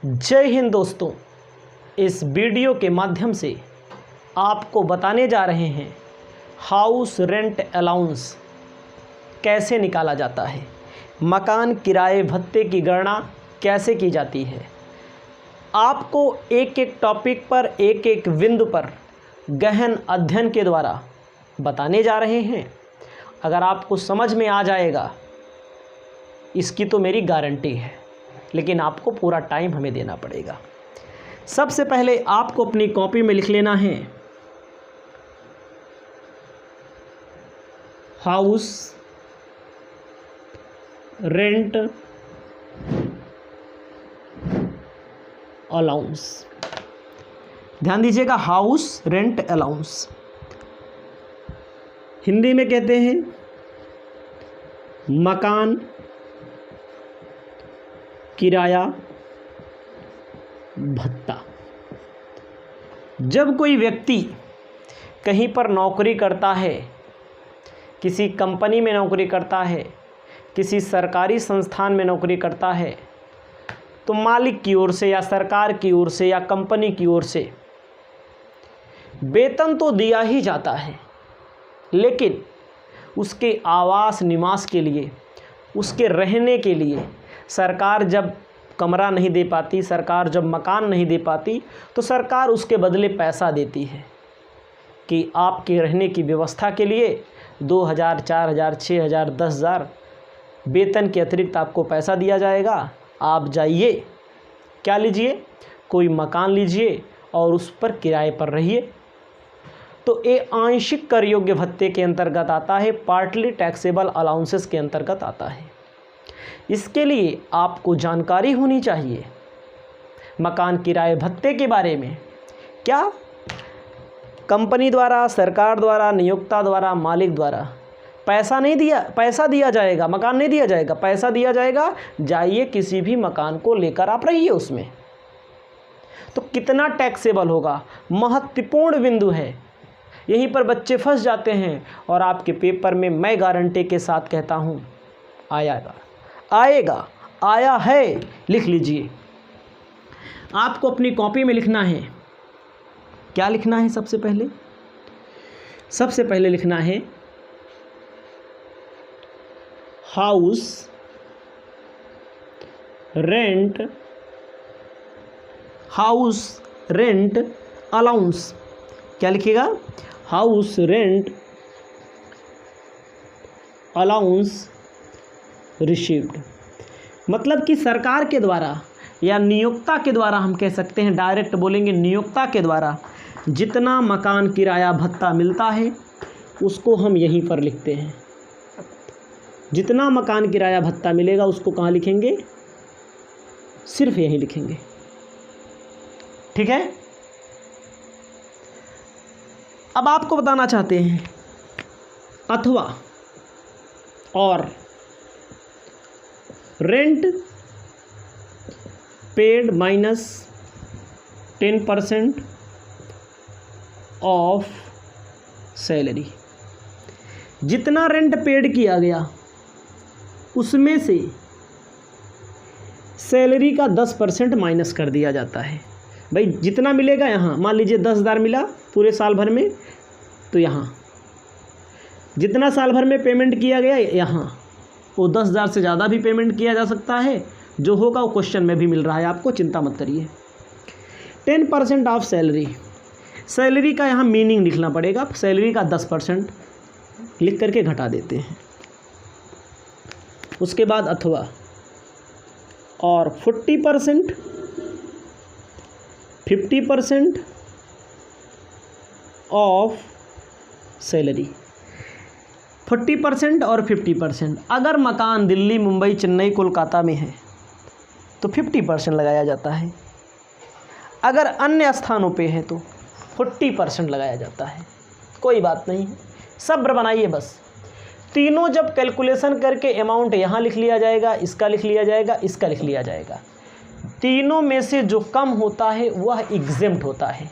जय हिंद दोस्तों, इस वीडियो के माध्यम से आपको बताने जा रहे हैं हाउस रेंट अलाउंस कैसे निकाला जाता है, मकान किराए भत्ते की गणना कैसे की जाती है। आपको एक एक टॉपिक पर एक एक बिंदु पर गहन अध्ययन के द्वारा बताने जा रहे हैं। अगर आपको समझ में आ जाएगा इसकी तो मेरी गारंटी है, लेकिन आपको पूरा टाइम हमें देना पड़ेगा। सबसे पहले आपको अपनी कॉपी में लिख लेना है हाउस रेंट अलाउंस। ध्यान दीजिएगा, हाउस रेंट अलाउंस हिंदी में कहते हैं मकान किराया भत्ता। जब कोई व्यक्ति कहीं पर नौकरी करता है, किसी कंपनी में नौकरी करता है, किसी सरकारी संस्थान में नौकरी करता है, तो मालिक की ओर से या सरकार की ओर से या कंपनी की ओर से वेतन तो दिया ही जाता है, लेकिन उसके आवास निवास के लिए, उसके रहने के लिए सरकार जब कमरा नहीं दे पाती, सरकार जब मकान नहीं दे पाती, तो सरकार उसके बदले पैसा देती है कि आपके रहने की व्यवस्था के लिए 2000, 4000, 6000, 10,000 वेतन के अतिरिक्त आपको पैसा दिया जाएगा। आप जाइए, क्या लीजिए, कोई मकान लीजिए और उस पर किराए पर रहिए। तो ये आंशिक कर योग्य भत्ते के अंतर्गत आता है, पार्टली टैक्सेबल अलाउंसेस के अंतर्गत आता है। इसके लिए आपको जानकारी होनी चाहिए मकान किराए भत्ते के बारे में। क्या कंपनी द्वारा, सरकार द्वारा, नियोक्ता द्वारा, मालिक द्वारा पैसा दिया जाएगा, मकान नहीं दिया जाएगा, पैसा दिया जाएगा। जाइए किसी भी मकान को लेकर आप रहिए उसमें। तो कितना टैक्सेबल होगा, महत्वपूर्ण बिंदु है। यहीं पर बच्चे फंस जाते हैं और आपके पेपर में मैं गारंटी के साथ कहता हूँ आएगा, आया है। लिख लीजिए, आपको अपनी कॉपी में लिखना है। क्या लिखना है? सबसे पहले लिखना है हाउस रेंट अलाउंस। क्या लिखिएगा? House rent allowance received. मतलब कि सरकार के द्वारा या नियोक्ता के द्वारा, हम कह सकते हैं, डायरेक्ट बोलेंगे नियोक्ता के द्वारा जितना मकान किराया भत्ता मिलता है उसको हम यहीं पर लिखते हैं। जितना मकान किराया भत्ता मिलेगा उसको कहाँ लिखेंगे? सिर्फ यहीं लिखेंगे। ठीक है। अब आपको बताना चाहते हैं अथवा और rent paid minus 10% of salary. जितना रेंट पेड किया गया उसमें से सैलरी का 10% माइनस कर दिया जाता है। भाई जितना मिलेगा, यहाँ मान लीजिए 10,000 मिला पूरे साल भर में, तो यहाँ जितना साल भर में पेमेंट किया गया, यहाँ वो 10,000 से ज़्यादा भी पेमेंट किया जा सकता है। जो होगा वो क्वेश्चन में भी मिल रहा है आपको, चिंता मत करिए। 10% ऑफ सैलरी, सैलरी का यहाँ मीनिंग लिखना पड़ेगा। सैलरी का 10% लिख करके घटा देते हैं। उसके बाद अथवा और 40%, 50% ऑफ सैलरी। 40% और 50%। अगर मकान दिल्ली, मुंबई, चेन्नई, कोलकाता में है तो 50% लगाया जाता है। अगर अन्य स्थानों पे है तो 40% लगाया जाता है। कोई बात नहीं, सब्र बनाइए बस। तीनों जब कैलकुलेशन करके अमाउंट यहाँ लिख लिया जाएगा, इसका लिख लिया जाएगा, इसका लिख लिया जाएगा। तीनों में से जो कम होता है वह एग्जेम्प्ट होता है।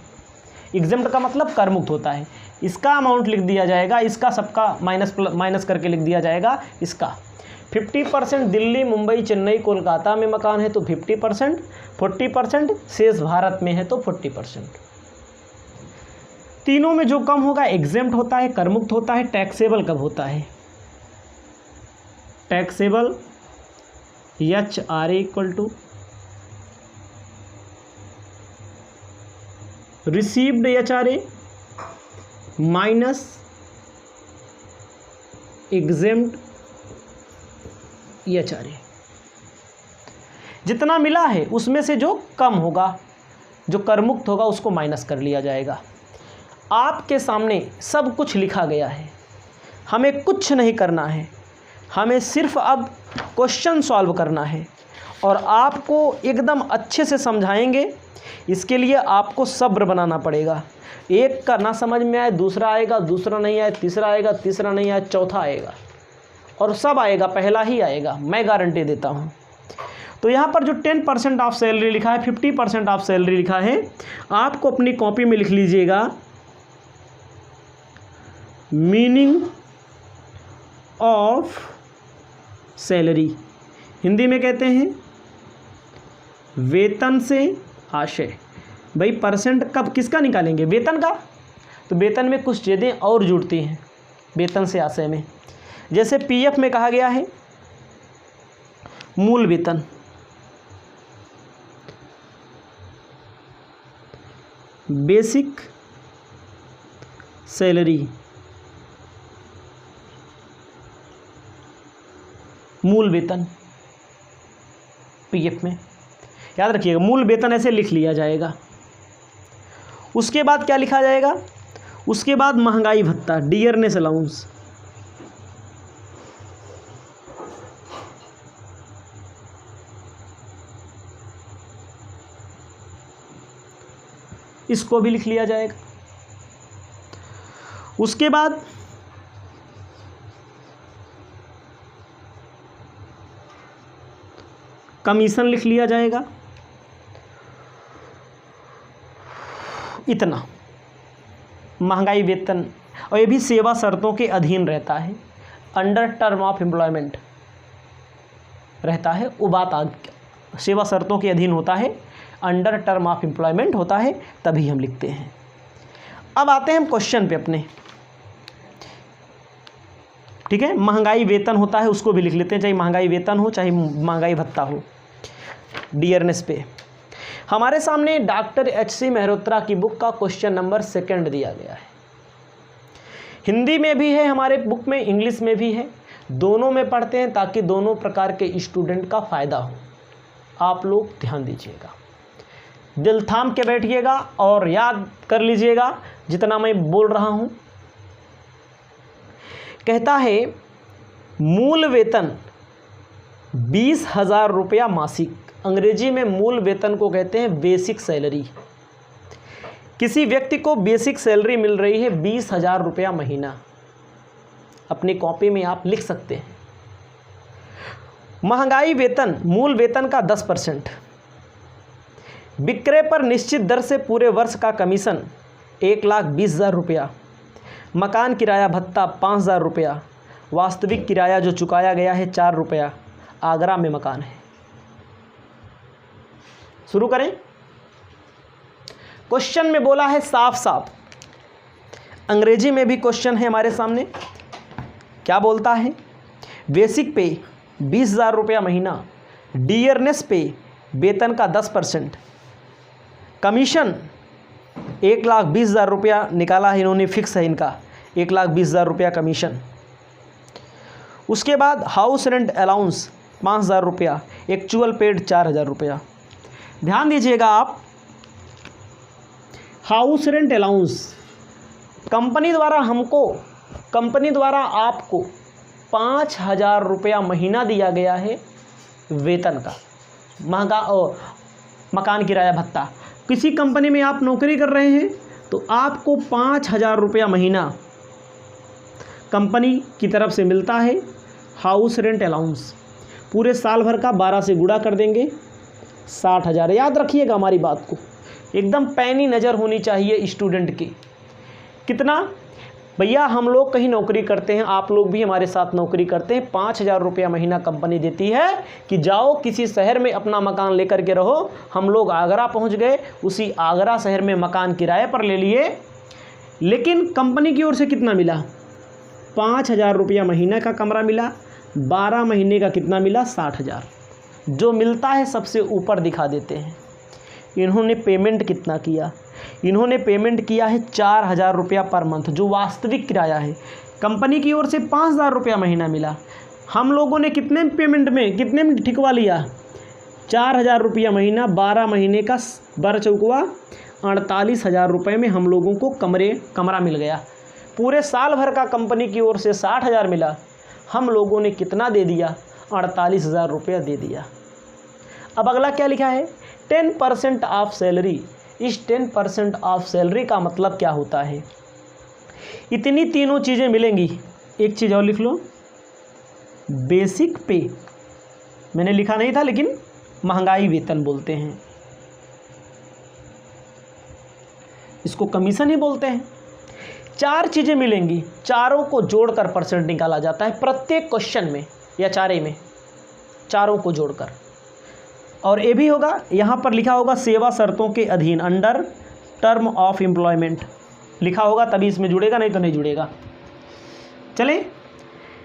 एग्जेम्प्ट का मतलब करमुक्त होता है। इसका अमाउंट लिख दिया जाएगा, इसका सबका माइनस करके लिख दिया जाएगा इसका। 50% दिल्ली, मुंबई, चेन्नई, कोलकाता में मकान है तो 50%, 40% शेष भारत में है तो 40%। तीनों में जो कम होगा एग्जेम्प्ट होता है, करमुक्त होता है। टैक्सेबल कब होता है? Taxable HRA equal to received HRA minus exempt HRA। जितना मिला है उसमें से जो कम होगा, जो करमुक्त होगा, उसको माइनस कर लिया जाएगा। आपके सामने सब कुछ लिखा गया है, हमें कुछ नहीं करना है, हमें सिर्फ अब क्वेश्चन सॉल्व करना है और आपको एकदम अच्छे से समझाएंगे। इसके लिए आपको सब्र बनाना पड़ेगा। एक का ना समझ में आए दूसरा आएगा, दूसरा नहीं आए तीसरा आएगा, तीसरा नहीं आए चौथा आएगा और सब आएगा, पहला ही आएगा, मैं गारंटी देता हूँ। तो यहाँ पर जो 10% ऑफ सैलरी लिखा है, 50% ऑफ सैलरी लिखा है, आपको अपनी कॉपी में लिख लीजिएगा मीनिंग ऑफ सैलरी। हिंदी में कहते हैं वेतन से आशय। भाई परसेंट कब किसका निकालेंगे? वेतन का। तो वेतन में कुछ चीज़ें और जुड़ती हैं वेतन से आशय में। जैसे पीएफ में कहा गया है मूल वेतन, बेसिक सैलरी, मूल वेतन पीएफ में याद रखिएगा, मूल वेतन ऐसे लिख लिया जाएगा। उसके बाद क्या लिखा जाएगा? उसके बाद महंगाई भत्ता, डियरनेस अलाउंस, इसको भी लिख लिया जाएगा। उसके बाद कमीशन लिख लिया जाएगा, इतना महंगाई वेतन। और ये भी सेवा शर्तों के अधीन रहता है, अंडर टर्म ऑफ एम्प्लॉयमेंट रहता है। वो बात सेवा शर्तों के अधीन होता है, अंडर टर्म ऑफ एम्प्लॉयमेंट होता है, तभी हम लिखते हैं। अब आते हैं हम क्वेश्चन पे अपने, ठीक है। महंगाई वेतन होता है, उसको भी लिख लेते हैं, चाहे महंगाई वेतन हो चाहे महंगाई भत्ता हो। डियरनेस पे हमारे सामने डॉक्टर HC मेहरोत्रा की बुक का क्वेश्चन नंबर 2 दिया गया है। हिंदी में भी है हमारे बुक में, इंग्लिश में भी है, दोनों में पढ़ते हैं ताकि दोनों प्रकार के स्टूडेंट का फ़ायदा हो। आप लोग ध्यान दीजिएगा, दिल थाम के बैठिएगा और याद कर लीजिएगा जितना मैं बोल रहा हूँ। कहता है मूल वेतन 20,000 रुपया मासिक। अंग्रेजी में मूल वेतन को कहते हैं बेसिक सैलरी। किसी व्यक्ति को बेसिक सैलरी मिल रही है 20,000 रुपया महीना। अपनी कॉपी में आप लिख सकते हैं। महंगाई वेतन मूल वेतन का 10%, विक्रय पर निश्चित दर से पूरे वर्ष का कमीशन 1,20,000 रुपया, मकान किराया भत्ता 5,000 रुपया, वास्तविक किराया जो चुकाया गया है 4 रुपया, आगरा में मकान है। शुरू करें। क्वेश्चन में बोला है साफ साफ, अंग्रेजी में भी क्वेश्चन है हमारे सामने। क्या बोलता है? बेसिक पे 20,000 रुपया महीना, डियरनेस पे वेतन का 10%, कमीशन 1,20,000 रुपया निकाला है इन्होंने, फिक्स है इनका 1,20,000 रुपया कमीशन। उसके बाद हाउस रेंट अलाउंस 5,000 रुपया, एक्चुअल पेड 4,000 रुपया। ध्यान दीजिएगा आप, हाउस रेंट अलाउंस कंपनी द्वारा आपको 5,000 रुपया महीना दिया गया है वेतन का, मकान किराया भत्ता। किसी कंपनी में आप नौकरी कर रहे हैं तो आपको 5,000 रुपया महीना कंपनी की तरफ से मिलता है हाउस रेंट अलाउंस। पूरे साल भर का 12 से गुणा कर देंगे 60,000। याद रखिएगा हमारी बात को, एकदम पैनी नज़र होनी चाहिए स्टूडेंट की। कितना? भैया हम लोग कहीं नौकरी करते हैं, आप लोग भी हमारे साथ नौकरी करते हैं, 5,000 रुपया महीना कंपनी देती है कि जाओ किसी शहर में अपना मकान लेकर के रहो। हम लोग आगरा पहुंच गए, उसी आगरा शहर में मकान किराए पर ले लिए, लेकिन कंपनी की ओर से कितना मिला? 5,000 रुपया महीना का कमरा मिला। 12 महीने का कितना मिला? 60,000। जो मिलता है सबसे ऊपर दिखा देते हैं। इन्होंने पेमेंट कितना किया? इन्होंने पेमेंट किया है 4,000 रुपया पर मंथ, जो वास्तविक किराया है। कंपनी की ओर से 5,000 रुपया महीना मिला, हम लोगों ने कितने पेमेंट में, कितने में ठिकवा लिया? 4,000 रुपया महीना। 12 महीने का 12 चौकुआ 48,000 रुपये में हम लोगों को कमरा मिल गया। पूरे साल भर का कंपनी की ओर से 60,000 मिला, हम लोगों ने कितना दे दिया? 48,000 रुपया दे दिया। अब अगला क्या लिखा है? 10% ऑफ सैलरी। इस 10% ऑफ सैलरी का मतलब क्या होता है? इतनी तीनों चीज़ें मिलेंगी। एक चीज़ और लिख लो, बेसिक पे। मैंने लिखा नहीं था, लेकिन महंगाई वेतन बोलते हैं, इसको कमीशन ही बोलते हैं। 4 चीज़ें मिलेंगी, चारों को जोड़कर परसेंट निकाला जाता है प्रत्येक क्वेश्चन में या चारे में, चारों को जोड़कर। और ये भी होगा, यहाँ पर लिखा होगा सेवा शर्तों के अधीन, अंडर टर्म ऑफ एम्प्लॉयमेंट लिखा होगा, तभी इसमें जुड़ेगा, नहीं तो नहीं जुड़ेगा। चलें,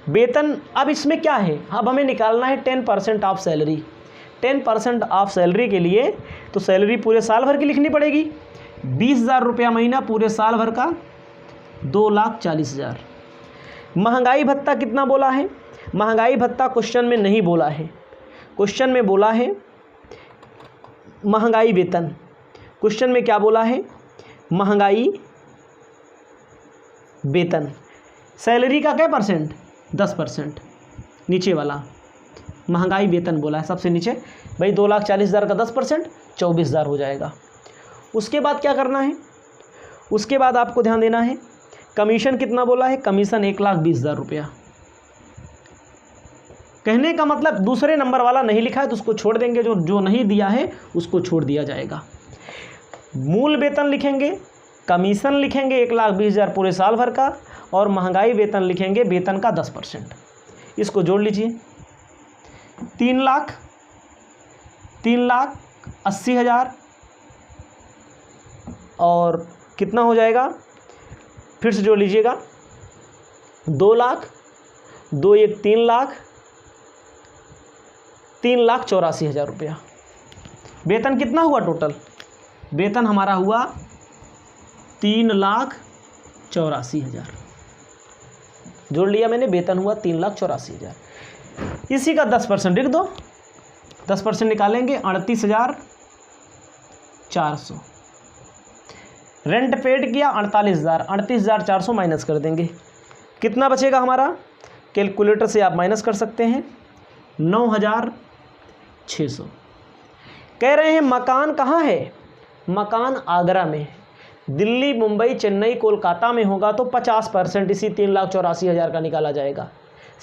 वेतन। अब इसमें क्या है? अब हमें निकालना है 10% ऑफ सैलरी। 10% ऑफ सैलरी के लिए तो सैलरी पूरे साल भर की लिखनी पड़ेगी। 20,000 रुपया महीना पूरे साल भर का, 2,40,000। महंगाई भत्ता कितना बोला है? महंगाई भत्ता क्वेश्चन में नहीं बोला है, क्वेश्चन में बोला है महंगाई वेतन। क्वेश्चन में क्या बोला है? महंगाई वेतन। सैलरी का क्या परसेंट? 10%। नीचे वाला महंगाई वेतन बोला है सबसे नीचे। भाई 2,40,000 का 10% 24,000 हो जाएगा। उसके बाद क्या करना है? उसके बाद आपको ध्यान देना है, कमीशन कितना बोला है? कमीशन 1,20,000 रुपया। कहने का मतलब दूसरे नंबर वाला नहीं लिखा है तो उसको छोड़ देंगे, जो नहीं दिया है उसको छोड़ दिया जाएगा। मूल वेतन लिखेंगे, कमीशन लिखेंगे 1,20,000 पूरे साल भर का, और महंगाई वेतन लिखेंगे वेतन का 10%। इसको जोड़ लीजिए, 3,80,000 और कितना हो जाएगा? फिर से जोड़ लीजिएगा, 2 लाख, 2 1 3 लाख, 3,84,000 रुपया। वेतन कितना हुआ टोटल? वेतन हमारा हुआ 3,84,000। जोड़ लिया मैंने, वेतन हुआ 3,84,000। इसी का 10% लिख दो, 10% निकालेंगे 38,400। रेंट पेड किया 48,000, 38,400 माइनस कर देंगे, कितना बचेगा हमारा? कैलकुलेटर से आप माइनस कर सकते हैं, 9,600। कह रहे हैं मकान कहाँ है? मकान आगरा में। दिल्ली, मुंबई, चेन्नई, कोलकाता में होगा तो 50% इसी 3,84,000 का निकाला जाएगा।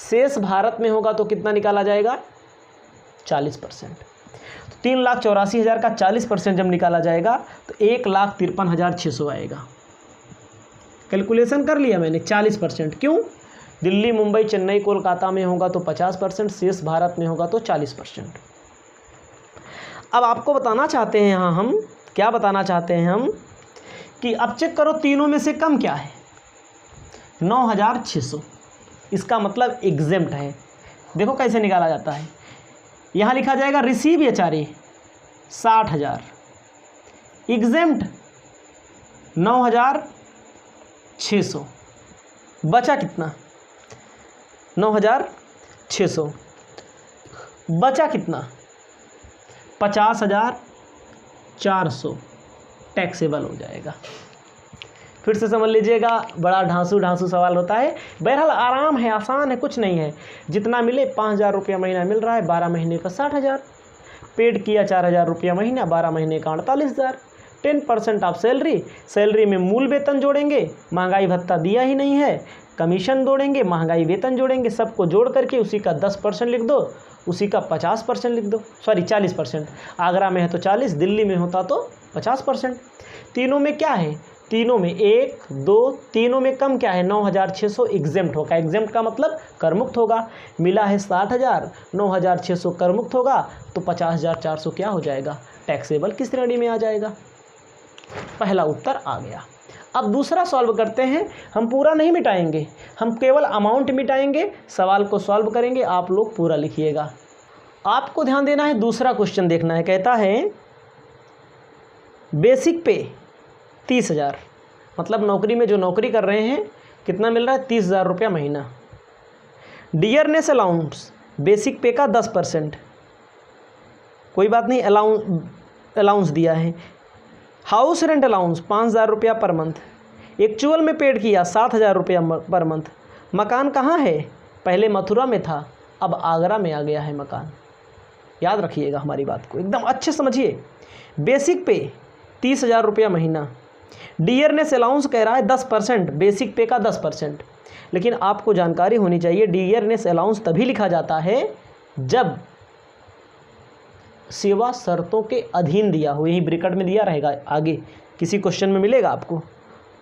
शेष भारत में होगा तो कितना निकाला जाएगा? 40%। तो 3,84,000 का 40% जब निकाला जाएगा तो 1,53,600 आएगा। कैलकुलेशन कर लिया मैंने, 40%। क्यों? दिल्ली, मुंबई, चेन्नई, कोलकाता में होगा तो 50%, शेष भारत में होगा तो 40%। अब आपको बताना चाहते हैं, यहाँ हम क्या बताना चाहते हैं हम, कि अब चेक करो तीनों में से कम क्या है? 9,600। इसका मतलब एग्जेम्प्ट है। देखो कैसे निकाला जाता है, यहाँ लिखा जाएगा रिसीव HRA 60,000, एग्जेम्प्ट 9,600। बचा कितना? 9,600। बचा कितना? 50,400 टैक्सेबल हो जाएगा। फिर से समझ लीजिएगा, बड़ा ढांसू सवाल होता है। बहरहाल आराम है, आसान है, कुछ नहीं है। जितना मिले 5,000 रुपया महीना मिल रहा है, 12 महीने का 60,000। पेड किया 4,000 रुपया महीना, 12 महीने का 48,000। 10% ऑफ सैलरी, सैलरी में मूल वेतन जोड़ेंगे, महंगाई भत्ता दिया ही नहीं है, कमीशन जोड़ेंगे, महंगाई वेतन जोड़ेंगे, सबको जोड़ करके उसी का 10% लिख दो, उसी का 50% लिख दो, सॉरी 40%। आगरा में है तो 40, दिल्ली में होता तो 50%। तीनों में क्या है? तीनों में 1 2 तीनों में कम क्या है 9,600 एग्जेम्प्ट होगा। एग्जेम्प्ट का मतलब करमुक्त होगा। मिला है 60,000, 9,600 करमुक्त होगा तो 50,400 क्या हो जाएगा, टैक्सेबल की श्रेणी में आ जाएगा। पहला उत्तर आ गया। अब दूसरा सॉल्व करते हैं। हम पूरा नहीं मिटाएंगे, हम केवल अमाउंट मिटाएंगे, सवाल को सॉल्व करेंगे, आप लोग पूरा लिखिएगा। आपको ध्यान देना है, दूसरा क्वेश्चन देखना है। कहता है बेसिक पे 30,000, मतलब नौकरी में जो नौकरी कर रहे हैं कितना मिल रहा है, 30,000 रुपया महीना। डियरनेस अलाउंस बेसिक पे का 10%, कोई बात नहीं, अलाउंस दिया है। हाउस रेंट अलाउंस 5,000 रुपया पर मंथ। एक्चुअल में पेड किया 7,000 रुपया पर मंथ। मकान कहाँ है, पहले मथुरा में था, अब आगरा में आ गया है मकान। याद रखिएगा हमारी बात को, एकदम अच्छे समझिए। बेसिक पे 30,000 रुपया महीना, डियरनेस अलाउंस कह रहा है 10%, बेसिक पे का 10%। लेकिन आपको जानकारी होनी चाहिए, डियरनेस अलाउंस तभी लिखा जाता है जब सेवा शर्तों के अधीन दिया हो। यही ब्रैकेट में दिया रहेगा, आगे किसी क्वेश्चन में मिलेगा आपको,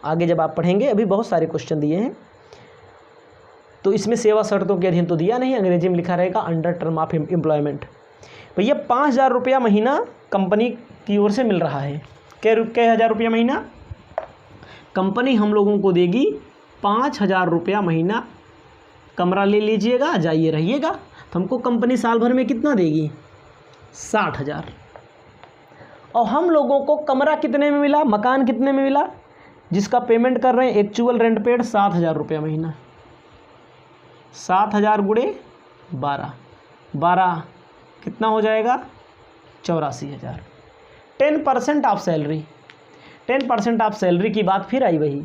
आगे जब आप पढ़ेंगे। अभी बहुत सारे क्वेश्चन दिए हैं, तो इसमें सेवा शर्तों के अधीन तो दिया नहीं, अंग्रेजी में लिखा रहेगा अंडर टर्म ऑफ एम्प्लॉयमेंट। भैया 5,000 रुपया महीना कंपनी की ओर से मिल रहा है। क्या हज़ार रुपया महीना कंपनी हम लोगों को देगी, 5,000 रुपया महीना। कमरा ले लीजिएगा, जाइए रहिएगा। तो हमको कंपनी साल भर में कितना देगी, 60,000। और हम लोगों को कमरा कितने में मिला, मकान कितने में मिला, जिसका पेमेंट कर रहे हैं एक्चुअल रेंट पेड 7,000 रुपया महीना। 7,000 गुणे 12 कितना हो जाएगा, 84,000। 10% ऑफ सैलरी, 10% ऑफ सैलरी की बात फिर आई, वही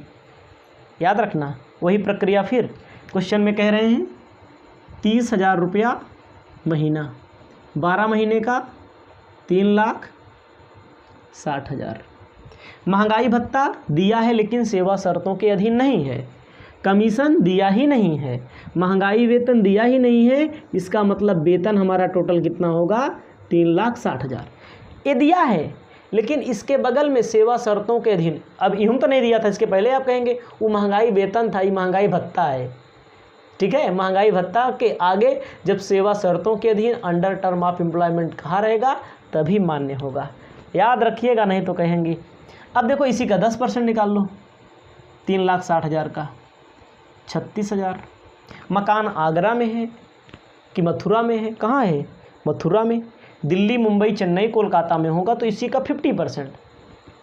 याद रखना, वही प्रक्रिया फिर। क्वेश्चन में कह रहे हैं 30,000 रुपया महीना, 12 महीने का 3,60,000। महंगाई भत्ता दिया है लेकिन सेवा शर्तों के अधीन नहीं है। कमीशन दिया ही नहीं है, महंगाई वेतन दिया ही नहीं है, इसका मतलब वेतन हमारा टोटल कितना होगा, 3,60,000। ये दिया है लेकिन इसके बगल में सेवा शर्तों के अधीन, अब यूँ तो नहीं दिया था, इसके पहले आप कहेंगे वो महंगाई वेतन था, ये महंगाई भत्ता है। ठीक है, महंगाई भत्ता के आगे जब सेवा शर्तों के अधीन अंडर टर्म ऑफ एम्प्लॉयमेंट कहा रहेगा तभी मान्य होगा, याद रखिएगा, नहीं तो कहेंगे। अब देखो इसी का 10% निकाल लो, 3,60,000 का 36,000। मकान आगरा में है कि मथुरा में है, कहाँ है, मथुरा में। दिल्ली, मुंबई, चेन्नई, कोलकाता में होगा तो इसी का 50%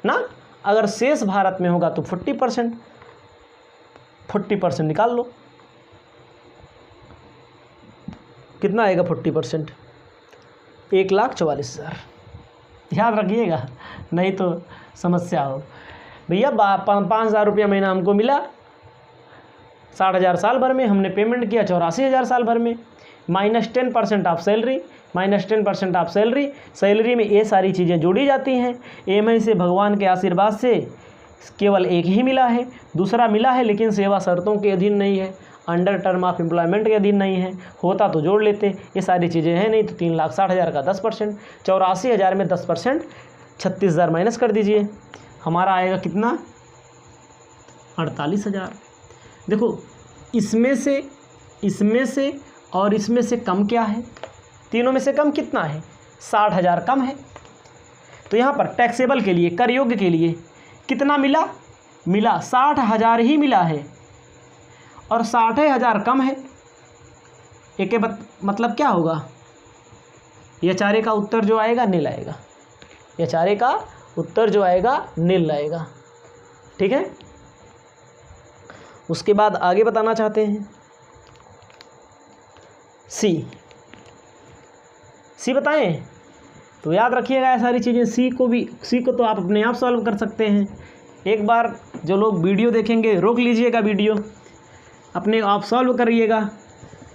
ना, अगर शेष भारत में होगा तो 40% निकाल लो। कितना आएगा 40%, 1,44,000। याद रखिएगा, नहीं तो समस्या हो। भैया 5,000 रुपया महीना हमको मिला, 60,000 साल भर में, हमने पेमेंट किया 84,000 साल भर में, minus 10% of salary, minus 10% of salary. Salary में ये सारी चीज़ें जोड़ी जाती हैं। एमआई से भगवान के आशीर्वाद से केवल एक ही मिला है, दूसरा मिला है लेकिन सेवा शर्तों के अधीन नहीं है, अंडर टर्म ऑफ एम्प्लॉयमेंट के अधीन नहीं है। होता तो जोड़ लेते, ये सारी चीज़ें हैं नहीं, तो 3,60,000 का 10%, 84,000 में 10%, 36,000 माइनस कर दीजिए, हमारा आएगा कितना, 48,000। देखो इसमें से और इसमें से कम क्या है, तीनों में से कम कितना है, 60,000 कम है। तो यहाँ पर टैक्सेबल के लिए, कर योग्य के लिए कितना मिला, 60,000 ही मिला है और 60,000 कम है। एक मतलब क्या होगा, यह चारे का उत्तर जो आएगा नील आएगा, यह चारे का उत्तर जो आएगा नील आएगा। ठीक है, उसके बाद आगे बताना चाहते हैं सी बताएं, तो याद रखिएगा ये सारी चीज़ें। सी को तो आप अपने आप सॉल्व कर सकते हैं। एक बार जो लोग वीडियो देखेंगे रोक लीजिएगा, वीडियो अपने आप सॉल्व करिएगा।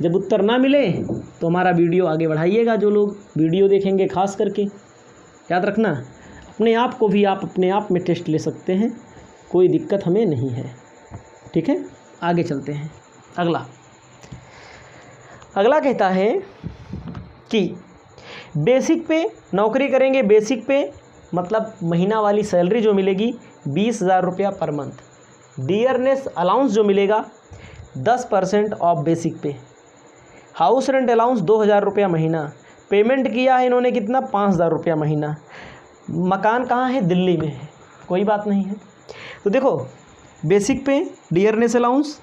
जब उत्तर ना मिले तो हमारा वीडियो आगे बढ़ाइएगा। जो लोग वीडियो देखेंगे खास करके याद रखना, अपने आप को भी आप अपने आप में टेस्ट ले सकते हैं, कोई दिक्कत हमें नहीं है। ठीक है, आगे चलते हैं। अगला कहता है कि बेसिक पे नौकरी करेंगे, बेसिक पे मतलब महीना वाली सैलरी जो मिलेगी 20,000 रुपया पर मंथ। डियरनेस अलाउंस जो मिलेगा 10% ऑफ बेसिक पे। हाउस रेंट अलाउंस 2,000 रुपया महीना। पेमेंट किया है इन्होंने कितना, 5,000 रुपया महीना। मकान कहाँ है, दिल्ली में है, कोई बात नहीं है। तो देखो बेसिक पे, dearness allowance,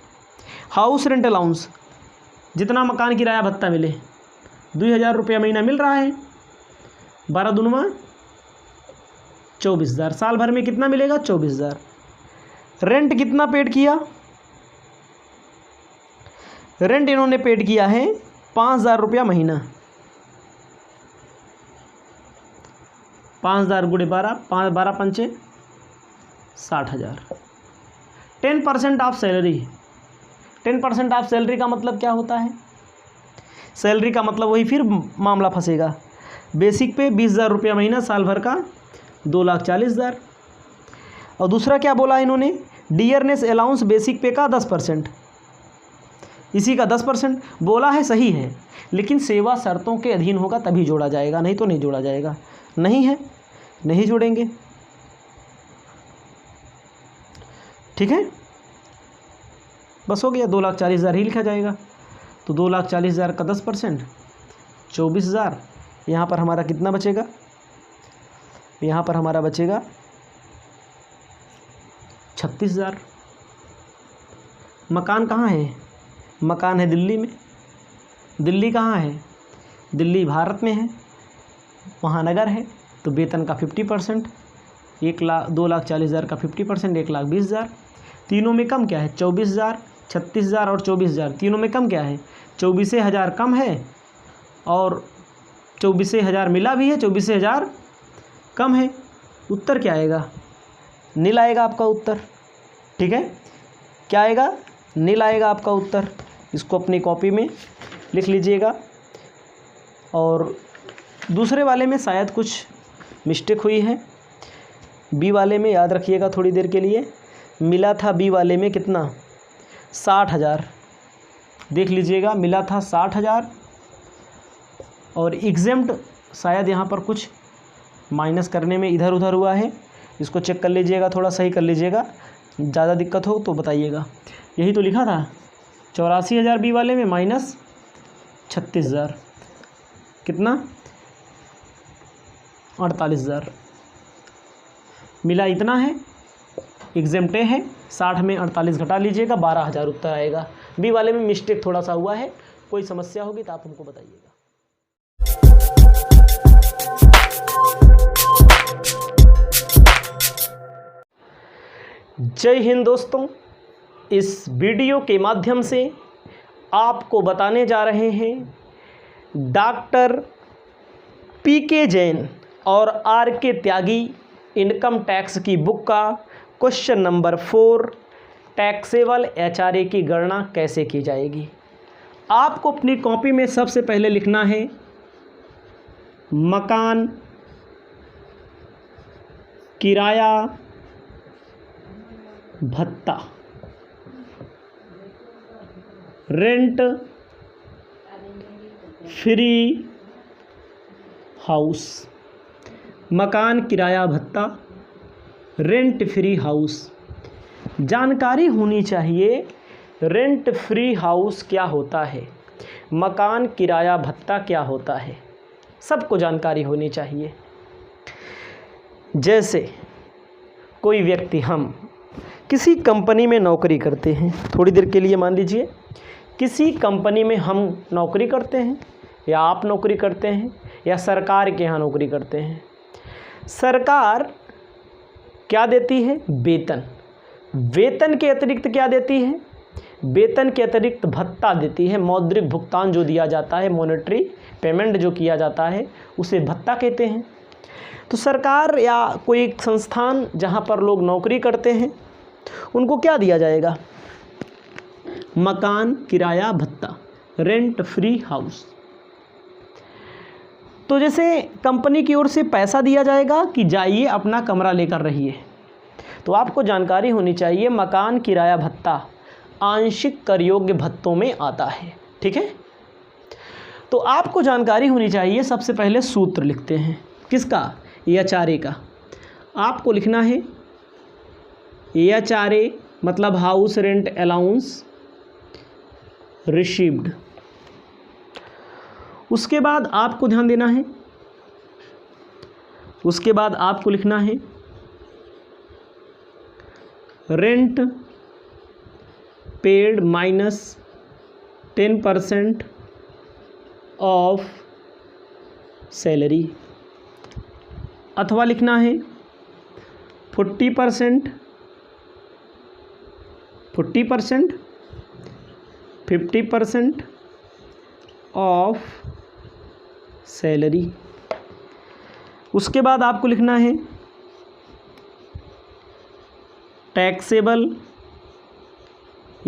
house rent allowance, जितना मकान किराया भत्ता मिले 2,000 रुपया महीना मिल रहा है। 12 दूना 24,000, साल भर में कितना मिलेगा, 24,000। रेंट कितना पेड किया, रेंट इन्होंने पेड किया है 5,000 रुपया महीना। 5,000 गुणे 12, 12 पंचे 60,000। 10% ऑफ सैलरी। 10% ऑफ सैलरी का मतलब क्या होता है, सैलरी का मतलब वही फिर मामला फंसेगा। बेसिक पे 20,000 रुपया महीना, साल भर का 2,40,000। और दूसरा क्या बोला इन्होंने, डियरनेस अलाउंस बेसिक पे का 10%, इसी का 10% बोला है, सही है, लेकिन सेवा शर्तों के अधीन होगा तभी जोड़ा जाएगा, नहीं तो नहीं जोड़ा जाएगा। नहीं है, नहीं जोड़ेंगे, ठीक है। बस हो गया, 2,40,000 ही लिखा जाएगा। तो 2,40,000 का 10%, 24,000। यहाँ पर हमारा कितना बचेगा, यहाँ पर हमारा बचेगा 36,000। मकान कहाँ है, मकान है दिल्ली में। दिल्ली कहाँ है, दिल्ली भारत में है, महानगर है। तो वेतन का 50%, 2,40,000 का 50%, 1,20,000। तीनों में कम क्या है, 24,000, 36,000 और 24,000। तीनों में कम क्या है, 24,000 कम है और 24,000 मिला भी है, 24,000 कम है। उत्तर क्या आएगा, नील आएगा आपका उत्तर, ठीक है। क्या आएगा, नील आएगा आपका उत्तर। इसको अपनी कॉपी में लिख लीजिएगा। और दूसरे वाले में शायद कुछ मिस्टेक हुई है, बी वाले में याद रखिएगा थोड़ी देर के लिए। मिला था बी वाले में कितना, 60,000, देख लीजिएगा, मिला था 60,000। और एग्जेम्प्ट शायद यहाँ पर कुछ माइनस करने में इधर उधर हुआ है, इसको चेक कर लीजिएगा, थोड़ा सही कर लीजिएगा, ज़्यादा दिक्कत हो तो बताइएगा। यही तो लिखा था, 84,000 बी वाले में माइनस 36,000, कितना, 48,000। मिला इतना है, एग्जेम्प्ट है, 60 में 48 घटा लीजिएगा, 12,000 उत्तर आएगा। बी वाले में मिस्टेक थोड़ा सा हुआ है, कोई समस्या होगी तो आप हमको बताइएगा। जय हिंद दोस्तों, इस वीडियो के माध्यम से आपको बताने जा रहे हैं डॉक्टर पीके जैन और आर.के. त्यागी इनकम टैक्स की बुक का क्वेश्चन नंबर 4, टैक्सेबल एचआरए की गणना कैसे की जाएगी। आपको अपनी कॉपी में सबसे पहले लिखना है मकान किराया भत्ता, रेंट फ्री हाउस। मकान किराया भत्ता, रेंट फ्री हाउस। जानकारी होनी चाहिए रेंट फ्री हाउस क्या होता है, मकान किराया भत्ता क्या होता है, सबको जानकारी होनी चाहिए। जैसे कोई व्यक्ति, हम किसी कंपनी में नौकरी करते हैं, थोड़ी देर के लिए मान लीजिए किसी कंपनी में हम नौकरी करते हैं, या आप नौकरी करते हैं, या सरकार के यहाँ नौकरी करते हैं। सरकार क्या देती है, वेतन। वेतन के अतिरिक्त क्या देती है, वेतन के अतिरिक्त भत्ता देती है। मौद्रिक भुगतान जो दिया जाता है, मॉनेटरी पेमेंट जो किया जाता है, उसे भत्ता कहते हैं। तो सरकार या कोई एक संस्थान जहाँ पर लोग नौकरी करते हैं, उनको क्या दिया जाएगा, मकान किराया भत्ता, रेंट फ्री हाउस। तो जैसे कंपनी की ओर से पैसा दिया जाएगा कि जाइए अपना कमरा लेकर रहिए, तो आपको जानकारी होनी चाहिए मकान किराया भत्ता आंशिक कर योग्य भत्तों में आता है, ठीक है। तो आपको जानकारी होनी चाहिए, सबसे पहले सूत्र लिखते हैं, किसका, एचआरए का। आपको लिखना है HRA मतलब हाउस रेंट अलाउंस रिसीव्ड। उसके बाद आपको ध्यान देना है, उसके बाद आपको लिखना है rent paid minus 10% of salary, अथवा लिखना है 40%, 50% ऑफ सैलरी। उसके बाद आपको लिखना है taxable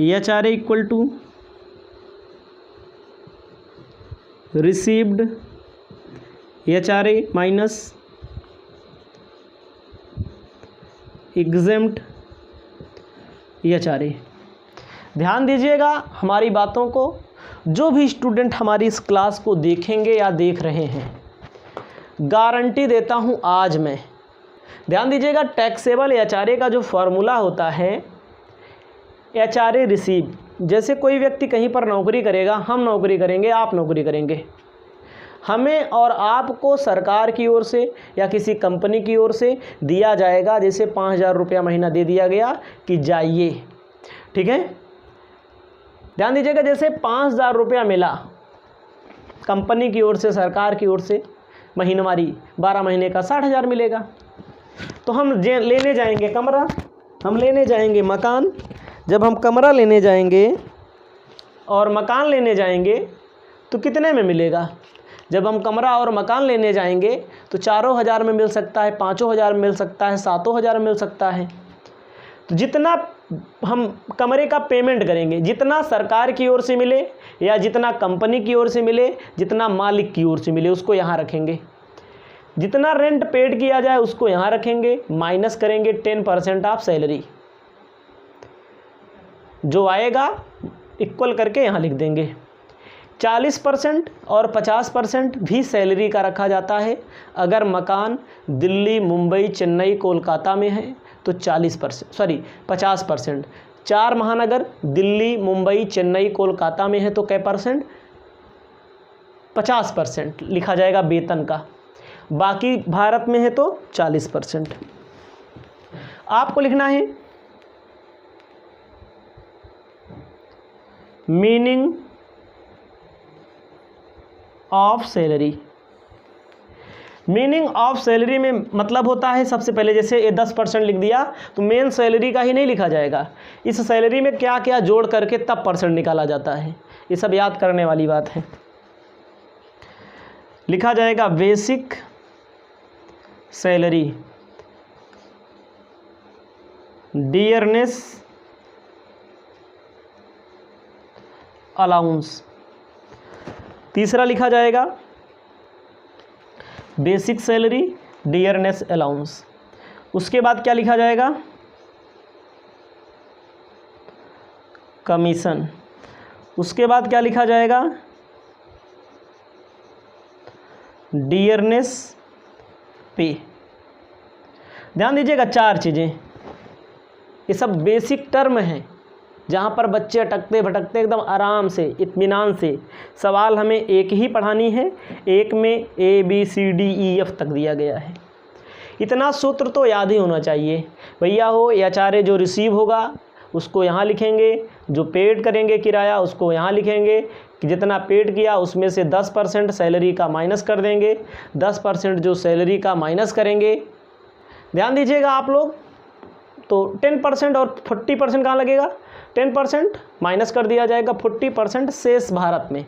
HRA equal to received HRA minus exempt HRA। ध्यान दीजिएगा हमारी बातों को, जो भी स्टूडेंट हमारी इस क्लास को देखेंगे या देख रहे हैं, गारंटी देता हूं आज मैं, ध्यान दीजिएगा टैक्सेबल HRA का जो फॉर्मूला होता है HRA रिसीव। जैसे कोई व्यक्ति कहीं पर नौकरी करेगा, हम नौकरी करेंगे, आप नौकरी करेंगे, हमें और आपको सरकार की ओर से या किसी कंपनी की ओर से दिया जाएगा, जैसे 5,000 रुपया महीना दे दिया गया कि जाइए, ठीक है। ध्यान दीजिएगा जैसे 5,000 रुपया मिला कंपनी की ओर से, सरकार की ओर से, महीनवारी 12 महीने का 60,000 मिलेगा। तो हम लेने जाएंगे कमरा, हम लेने जाएंगे मकान। जब हम कमरा लेने जाएंगे और मकान लेने जाएंगे तो कितने में मिलेगा? जब हम कमरा और मकान लेने जाएंगे तो 4,000 में मिल सकता है, 5,000 में मिल सकता है, 7,000 में मिल सकता है। तो जितना हम कमरे का पेमेंट करेंगे, जितना सरकार की ओर से मिले या जितना कंपनी की ओर से मिले, जितना मालिक की ओर से मिले, उसको यहाँ रखेंगे। जितना रेंट पेड किया जाए उसको यहाँ रखेंगे, माइनस करेंगे 10% ऑफ सैलरी, जो आएगा इक्वल करके यहाँ लिख देंगे। 40% और 50% भी सैलरी का रखा जाता है। अगर मकान दिल्ली, मुंबई, चेन्नई, कोलकाता में है तो 50%। 4 महानगर दिल्ली, मुंबई, चेन्नई, कोलकाता में है तो कै परसेंट? 50% लिखा जाएगा वेतन का। बाकी भारत में है तो 40%। आपको लिखना है meaning of salary. Meaning of salary में मतलब होता है, सबसे पहले जैसे ये 10% लिख दिया तो मेन सैलरी का ही नहीं लिखा जाएगा, इस सैलरी में क्या क्या जोड़ करके तब परसेंट निकाला जाता है। ये सब याद करने वाली बात है। लिखा जाएगा बेसिक सैलरी, डियरनेस अलाउंस। तीसरा लिखा जाएगा बेसिक सैलरी, डियरनेस अलाउंस। उसके बाद क्या लिखा जाएगा? कमीशन। उसके बाद क्या लिखा जाएगा? डियरनेस पे। ध्यान दीजिएगा 4 चीज़ें, ये सब बेसिक टर्म हैं जहाँ पर बच्चे अटकते भटकते एकदम आराम से, इत्मीनान से। सवाल हमें एक ही पढ़ानी है, एक में ABCDEF तक दिया गया है। इतना सूत्र तो याद ही होना चाहिए भैया। हो HRA जो रिसीव होगा उसको यहाँ लिखेंगे, जो पेड करेंगे किराया उसको यहाँ लिखेंगे कि जितना पेड किया उसमें से 10% सैलरी का माइनस कर देंगे। 10% जो सैलरी का माइनस करेंगे, ध्यान दीजिएगा आप लोग, तो 10% और 40% कहाँ लगेगा? 10% माइनस कर दिया जाएगा, 40% शेष भारत में,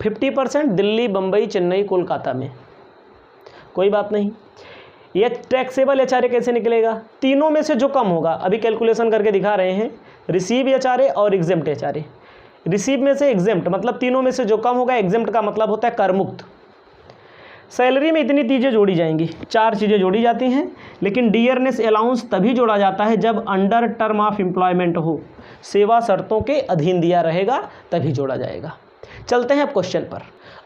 50% दिल्ली, बम्बई, चेन्नई, कोलकाता में। कोई बात नहीं। ये टैक्सेबल HRA कैसे निकलेगा? तीनों में से जो कम होगा, अभी कैलकुलेशन करके दिखा रहे हैं, रिसीव HRA और एग्जेम्प्ट HRA। रिसीव में से एग्जेम्प्ट मतलब तीनों में से जो कम होगा, एग्जेम्प्ट का मतलब होता है कर मुक्त। सैलरी में इतनी चीज़ें जोड़ी जाएंगी, 4 चीज़ें जोड़ी जाती हैं, लेकिन डियरनेस अलाउंस तभी जोड़ा जाता है जब अंडर टर्म ऑफ एम्प्लॉयमेंट हो, सेवा शर्तों के अधीन दिया रहेगा तभी जोड़ा जाएगा। चलते हैं अब क्वेश्चन पर।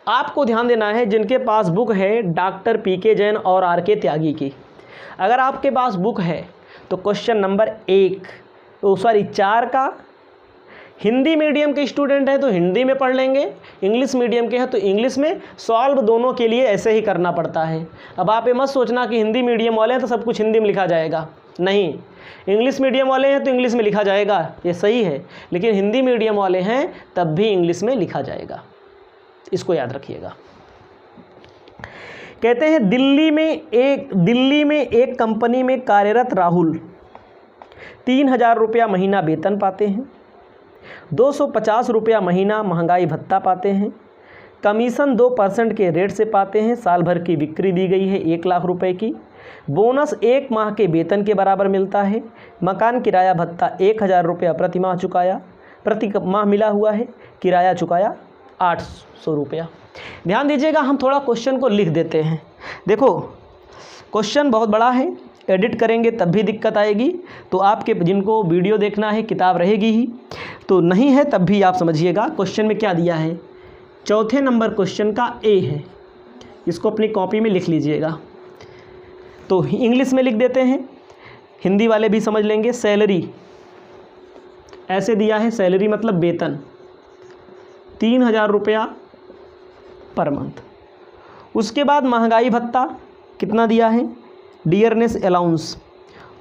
आपको ध्यान देना है, जिनके पास बुक है डॉक्टर PK जैन और RK त्यागी की, अगर आपके पास बुक है तो क्वेश्चन नंबर 4 का हिंदी मीडियम के स्टूडेंट हैं तो हिंदी में पढ़ लेंगे, इंग्लिश मीडियम के हैं तो इंग्लिश में। सॉल्व दोनों के लिए ऐसे ही करना पड़ता है। अब आप ये मत सोचना कि हिंदी मीडियम वाले हैं तो सब कुछ हिंदी में लिखा जाएगा, नहीं। इंग्लिश मीडियम वाले हैं तो इंग्लिश में लिखा जाएगा, ये सही है, लेकिन हिंदी मीडियम वाले हैं तब भी इंग्लिश में लिखा जाएगा, इसको याद रखिएगा। कहते हैं दिल्ली में एक कंपनी में कार्यरत राहुल 3000 रुपया महीना वेतन पाते हैं, 250 रुपया महीना महंगाई भत्ता पाते हैं, कमीशन 2% के रेट से पाते हैं, साल भर की बिक्री दी गई है 1 लाख रुपए की, बोनस 1 माह के वेतन के बराबर मिलता है, मकान किराया भत्ता 1000 रुपया प्रति माह मिला हुआ है, किराया चुकाया 800 रुपया। ध्यान दीजिएगा, हम थोड़ा क्वेश्चन को लिख देते हैं। देखो क्वेश्चन बहुत बड़ा है, एडिट करेंगे तब भी दिक्कत आएगी, तो आपके जिनको वीडियो देखना है किताब रहेगी ही, तो नहीं है तब भी आप समझिएगा क्वेश्चन में क्या दिया है। चौथे नंबर क्वेश्चन का ए है, इसको अपनी कॉपी में लिख लीजिएगा। तो इंग्लिश में लिख देते हैं, हिंदी वाले भी समझ लेंगे। सैलरी ऐसे दिया है, सैलरी मतलब वेतन 3000 रुपया पर मंथ। उसके बाद महंगाई भत्ता कितना दिया है, डियरनेस अलाउंस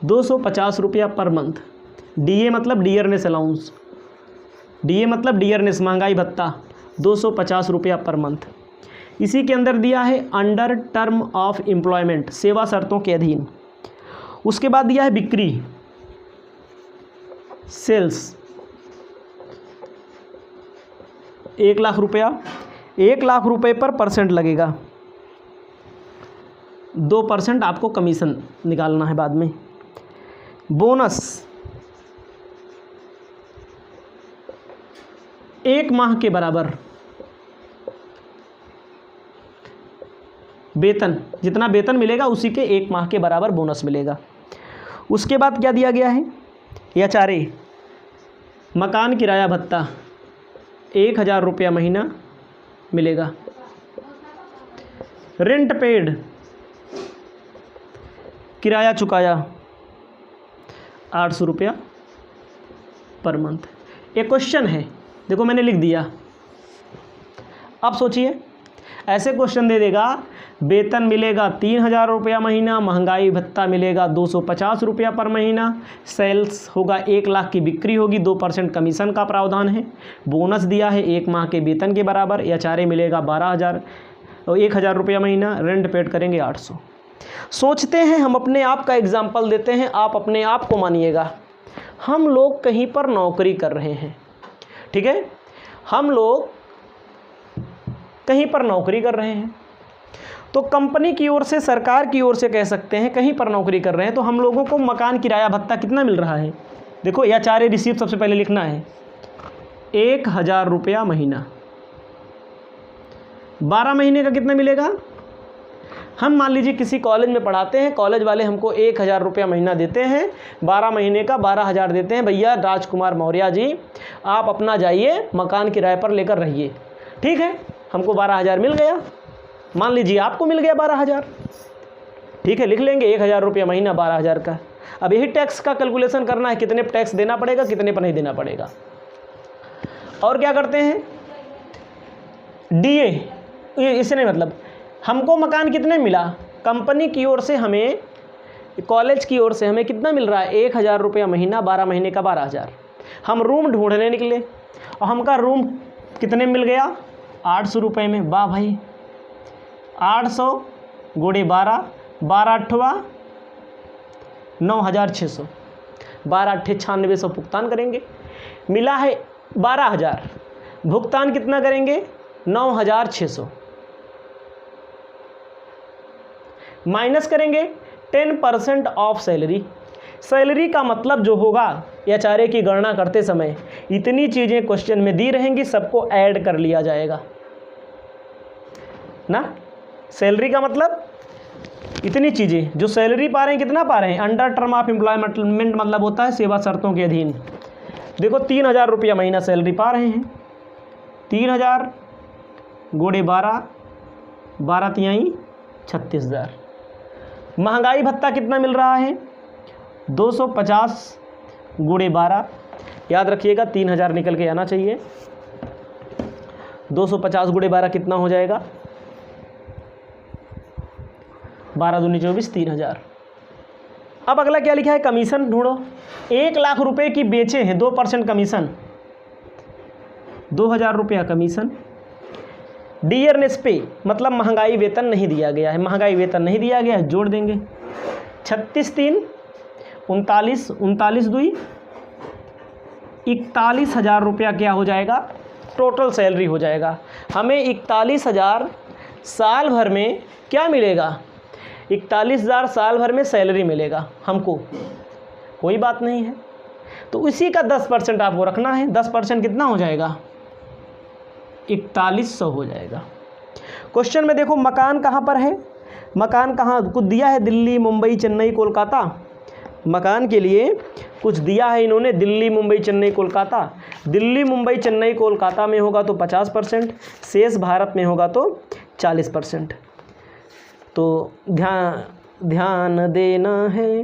250 रुपया पर मंथ। डीए मतलब डियरनेस अलाउंस, डीए मतलब डियरनेस महंगाई भत्ता 250 रुपया पर मंथ। इसी के अंदर दिया है अंडर टर्म ऑफ एम्प्लॉयमेंट, सेवा शर्तों के अधीन। उसके बाद दिया है बिक्री, सेल्स 1 लाख रुपया, 1 लाख रुपए पर परसेंट लगेगा, 2% आपको कमीशन निकालना है बाद में। बोनस 1 माह के बराबर, वेतन जितना वेतन मिलेगा उसी के 1 माह के बराबर बोनस मिलेगा। उसके बाद क्या दिया गया है, HRA मकान किराया भत्ता 1000 रुपया महीना मिलेगा। रेंट पेड किराया चुकाया 800 रुपया पर मंथ। एक क्वेश्चन है, देखो मैंने लिख दिया। अब सोचिए, ऐसे क्वेश्चन दे देगा, वेतन मिलेगा 3000 रुपया महीना, महंगाई भत्ता मिलेगा 250 रुपया पर महीना, सेल्स होगा 1 लाख की बिक्री होगी, 2% कमीशन का प्रावधान है, बोनस दिया है 1 माह के वेतन के बराबर, HRA मिलेगा 1000 रुपया महीना, रेंट पेड करेंगे 800। सोचते हैं, हम अपने आप का एग्जाम्पल देते हैं, आप अपने आप को मानिएगा। हम लोग कहीं पर नौकरी कर रहे हैं, ठीक है, हम लोग कहीं पर नौकरी कर रहे हैं, तो कंपनी की ओर से, सरकार की ओर से कह सकते हैं कहीं पर नौकरी कर रहे हैं, तो हम लोगों को मकान किराया भत्ता कितना मिल रहा है। देखो HRA रिसीप्ट सबसे पहले लिखना है, 1000 रुपया महीना, 12 महीने का कितना मिलेगा। हम मान लीजिए किसी कॉलेज में पढ़ाते हैं, कॉलेज वाले हमको 1000 रुपया महीना देते हैं, 12 महीने का 12,000 देते हैं। भैया राजकुमार मौर्य जी, आप अपना जाइए मकान किराए पर लेकर रहिए, ठीक है, हमको 12,000 मिल गया। मान लीजिए आपको मिल गया 12,000, ठीक है, लिख लेंगे 1000 रुपया महीना 12,000 का। अब यही टैक्स का कैलकुलेशन करना है, कितने टैक्स देना पड़ेगा, कितने पर नहीं देना पड़ेगा। और क्या करते हैं, DA, इससे नहीं मतलब, हमको मकान कितने मिला, कंपनी की ओर से हमें, कॉलेज की ओर से हमें कितना मिल रहा है, 1000 रुपया महीना, 12 महीने का 12,000। हम रूम ढूंढने निकले और हमका रूम कितने मिल गया, 800 रुपये में। वाह भाई, 800 गुणे 12, 12 अठवा 9600, 12 अट्ठे 9600 भुगतान करेंगे, मिला है 12,000, भुगतान कितना करेंगे, 9600, माइनस करेंगे 10% ऑफ सैलरी। सैलरी का मतलब जो होगा, HRA की गणना करते समय इतनी चीज़ें क्वेश्चन में दी रहेंगी, सबको ऐड कर लिया जाएगा ना। सैलरी का मतलब इतनी चीज़ें, जो सैलरी पा रहे हैं कितना पा रहे हैं, अंडर टर्म ऑफ एम्प्लॉयमेंट मतलब होता है सेवा शर्तों के अधीन। देखो 3000 रुपया महीना सैलरी पा रहे हैं, 3000 गुणे 12, 12 तिहाई 36,000, महंगाई भत्ता कितना मिल रहा है? 250 गुणे 12, याद रखिएगा 3000 निकल के आना चाहिए। 250 गुणे 12 कितना हो जाएगा? 12 दूनी 24, 3000। अब अगला क्या लिखा है? कमीशन ढूंढो। 1 लाख रुपए की बेचे हैं, 2% कमीशन, 2000 रुपया कमीशन। डियरनेस पे मतलब महंगाई वेतन नहीं दिया गया है, महंगाई वेतन नहीं दिया गया है, जोड़ देंगे। 36 3 39, 39 2 41,000 रुपया क्या हो जाएगा? टोटल सैलरी हो जाएगा। हमें 41,000 साल भर में क्या मिलेगा? 41,000 साल भर में सैलरी मिलेगा हमको, कोई बात नहीं है। तो इसी का 10% आपको रखना है। 10% कितना हो जाएगा? 4100 हो जाएगा। क्वेश्चन में देखो मकान कहाँ पर है, मकान कहाँ कुछ दिया है? दिल्ली, मुंबई, चेन्नई, कोलकाता। मकान के लिए कुछ दिया है इन्होंने, दिल्ली, मुंबई, चेन्नई, कोलकाता। दिल्ली, मुंबई, चेन्नई, कोलकाता में होगा तो 50%, शेष भारत में होगा तो 40%। तो ध्यान देना है।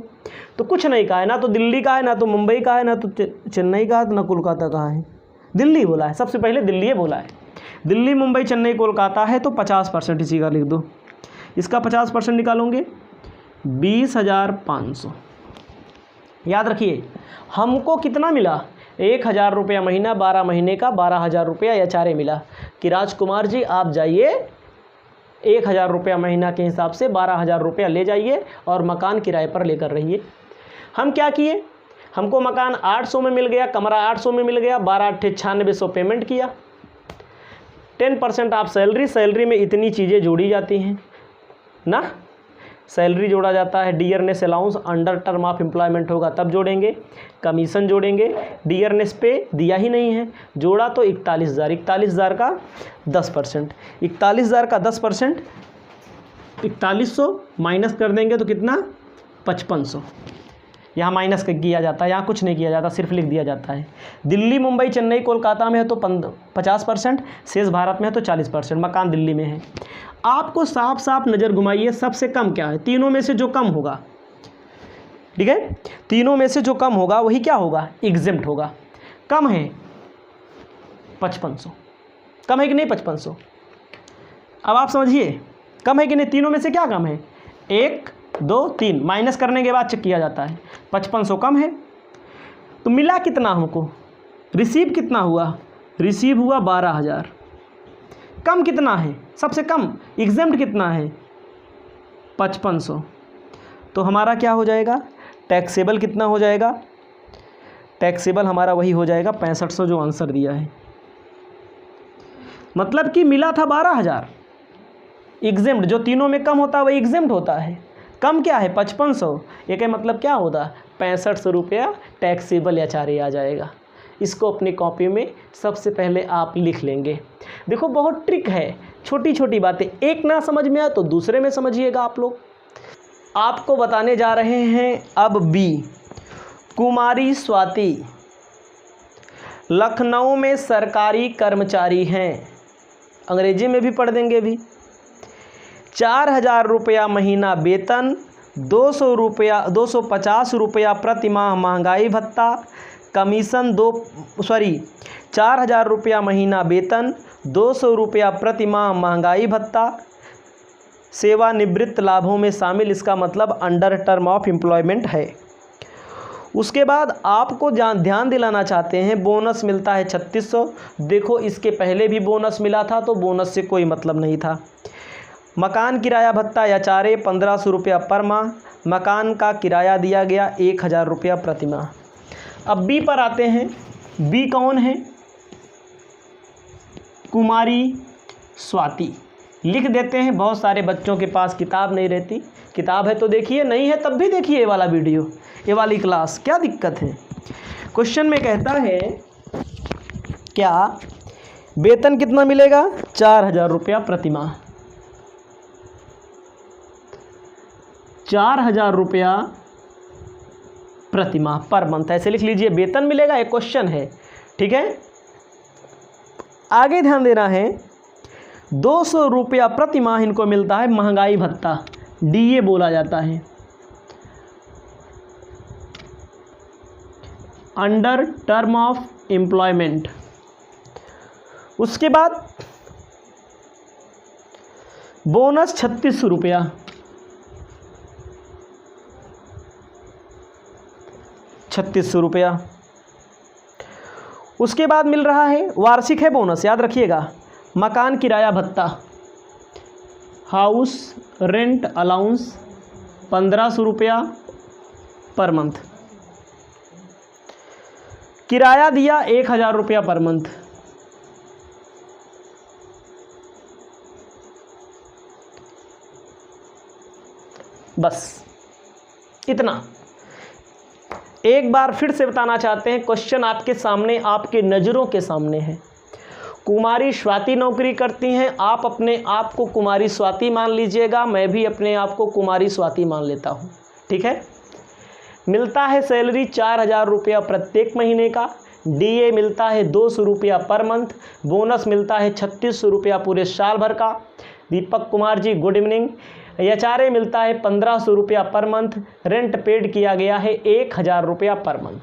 तो कुछ नहीं कहा है, ना तो दिल्ली का है, ना तो मुंबई का है, ना तो चेन्नई का है, ना कोलकाता का है। दिल्ली बोला है, सबसे पहले दिल्ली बोला है। दिल्ली, मुंबई, चेन्नई, कोलकाता है तो 50% इसी का लिख दो। इसका 50% निकालोगे 20,500। याद रखिए हमको कितना मिला? 1,000 रुपया महीना, 12 महीने का 12,000 रुपया या चारे मिला कि राजकुमार जी आप जाइए 1,000 रुपया महीना के हिसाब से 12,000 रुपया ले जाइए और मकान किराए पर लेकर रहिए। हम क्या किए? हमको मकान 800 में मिल गया, कमरा 800 में मिल गया, 12 8 9600 पेमेंट किया। 10% आप सैलरी में इतनी चीज़ें जोड़ी जाती हैं ना, सैलरी जोड़ा जाता है, dearness allowance under term of employment होगा तब जोड़ेंगे, कमीशन जोड़ेंगे, डियरनेस पे दिया ही नहीं है, जोड़ा तो 41,000, 41,000 का 10%, 41,000 का 10%, 4100 माइनस कर देंगे तो कितना? 5500। यहाँ माइनस किया जाता है, यहाँ कुछ नहीं किया जाता, सिर्फ लिख दिया जाता है। दिल्ली, मुंबई, चेन्नई, कोलकाता में है तो 50%, शेष भारत में है तो 40%। मकान दिल्ली में है। आपको साफ साफ नज़र घुमाइए, सबसे कम क्या है? तीनों में से जो कम होगा, ठीक है, तीनों में से जो कम होगा वही क्या होगा? एग्जेम्प्ट होगा। कम है 5500, कम है कि नहीं 5500? अब आप समझिए कम है कि नहीं? तीनों में से क्या कम है? 1 2 3 माइनस करने के बाद चेक किया जाता है। 5500 कम है तो मिला कितना हमको? रिसीव कितना हुआ? रिसीव हुआ 12,000। कम कितना है? सबसे कम एग्जेम्प्ट कितना है? 5500। तो हमारा क्या हो जाएगा? टैक्सेबल कितना हो जाएगा? टैक्सेबल हमारा वही हो जाएगा 6500 जो आंसर दिया है। मतलब कि मिला था 12,000, एग्जेम्प्ट जो तीनों में कम होता है वही एग्जेम्प्ट होता है। कम क्या है? 5500। ये क्या मतलब क्या होता? 6500 रुपया टैक्सेबल या चारे आ जाएगा। इसको अपनी कॉपी में सबसे पहले आप लिख लेंगे। देखो बहुत ट्रिक है, छोटी छोटी बातें, एक ना समझ में आए तो दूसरे में समझिएगा आप लोग। आपको बताने जा रहे हैं अब बी। कुमारी स्वाति लखनऊ में सरकारी कर्मचारी हैं, अंग्रेजी में भी पढ़ देंगे भी। 4,000 रुपया महीना वेतन, 250 रुपया प्रति माह महंगाई भत्ता, कमीशन 4,000 रुपया महीना वेतन, 200 रुपया प्रति माह महंगाई भत्ता, सेवानिवृत्त लाभों में शामिल, इसका मतलब अंडर टर्म ऑफ एम्प्लॉयमेंट है। उसके बाद आपको ध्यान दिलाना चाहते हैं बोनस मिलता है 3600। देखो इसके पहले भी बोनस मिला था तो बोनस से कोई मतलब नहीं था। मकान किराया भत्ता या चारे 1500 रुपया पर माह, मकान का किराया दिया गया 1,000 रुपया प्रति माह। अब बी पर आते हैं। बी कौन है? कुमारी स्वाति। लिख देते हैं, बहुत सारे बच्चों के पास किताब नहीं रहती, किताब है तो देखिए, नहीं है तब भी देखिए ये वाला वीडियो, ये वाली क्लास, क्या दिक्कत है। क्वेश्चन में कहता है क्या वेतन कितना मिलेगा? 4,000 रुपया प्रति माह। 4,000 रुपया प्रति माह पर मंथ, ऐसे लिख लीजिए। वेतन मिलेगा, एक क्वेश्चन है, ठीक है। आगे ध्यान देना है, 200 रुपया प्रति माह इनको मिलता है महंगाई भत्ता। DA बोला जाता है, अंडर टर्म ऑफ एम्प्लॉयमेंट। उसके बाद बोनस 3600 रुपया, 3600 रुपया। उसके बाद मिल रहा है, वार्षिक है बोनस, याद रखिएगा, मकान किराया भत्ता, हाउस रेंट अलाउंस 1500 रुपया पर मंथ। किराया दिया 1000 रुपया पर मंथ। बस इतना। एक बार फिर से बताना चाहते हैं, क्वेश्चन आपके सामने, आपके नज़रों के सामने है। कुमारी स्वाति नौकरी करती हैं, आप अपने आप को कुमारी स्वाति मान लीजिएगा, मैं भी अपने आप को कुमारी स्वाति मान लेता हूँ, ठीक है। मिलता है सैलरी 4000 रुपया प्रत्येक महीने का, DA मिलता है 200 रुपया पर मंथ, बोनस मिलता है 3600 रुपया पूरे साल भर का। Deepak Kumar ji good evening. HRA मिलता है 1500 रुपया पर मंथ, रेंट पेड किया गया है 1000 रुपया पर मंथ।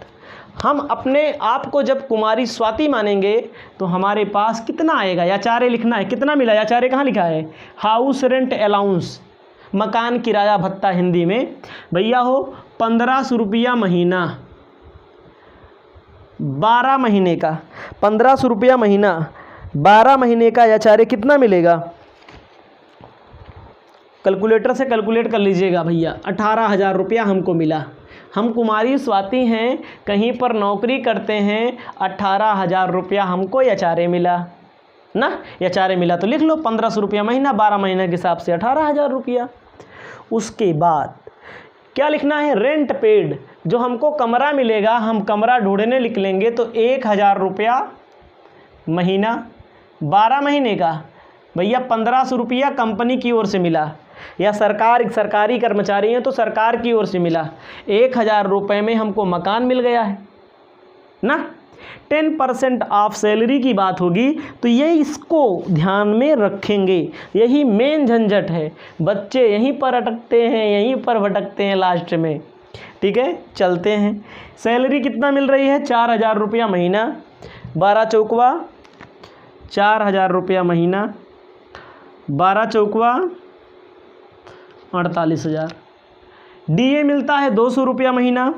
हम अपने आप को जब कुमारी स्वाति मानेंगे तो हमारे पास कितना आएगा, HRA लिखना है, कितना मिला, HRA कहाँ लिखा है, हाउस रेंट अलाउंस, मकान किराया भत्ता हिंदी में भैया हो 1500 रुपया महीना, 12 महीने का 1500 रुपया महीना, 12 महीने का HRA कितना मिलेगा, कैलकुलेटर से कैलकुलेट कर लीजिएगा भैया, 18,000 रुपया हमको मिला। हम कुमारी स्वाति हैं, कहीं पर नौकरी करते हैं, 18,000 रुपया हमको HRA मिला ना, HRA मिला तो लिख लो 1500 रुपया महीना, 12 महीने के हिसाब से 18,000 रुपया। उसके बाद क्या लिखना है, रेंट पेड, जो हमको कमरा मिलेगा, हम कमरा ढूंढने निकलेंगे तो 1000 रुपया महीना, 12 महीने का भैया 1500 रुपया कंपनी की ओर से मिला, या सरकारी कर्मचारी हैं तो सरकार की ओर से मिला, 1000 रुपये में हमको मकान मिल गया है ना। 10% ऑफ सैलरी की बात होगी तो ये इसको ध्यान में रखेंगे, यही मेन झंझट है, बच्चे यहीं पर अटकते हैं, यहीं पर भटकते हैं लास्ट में, ठीक है। चलते हैं, सैलरी कितना मिल रही है, 4000 रुपया महीना, 12 चौकवा 4000 रुपया महीना, 12 चौकवा 48,000। DA मिलता है 200 रुपया महीना,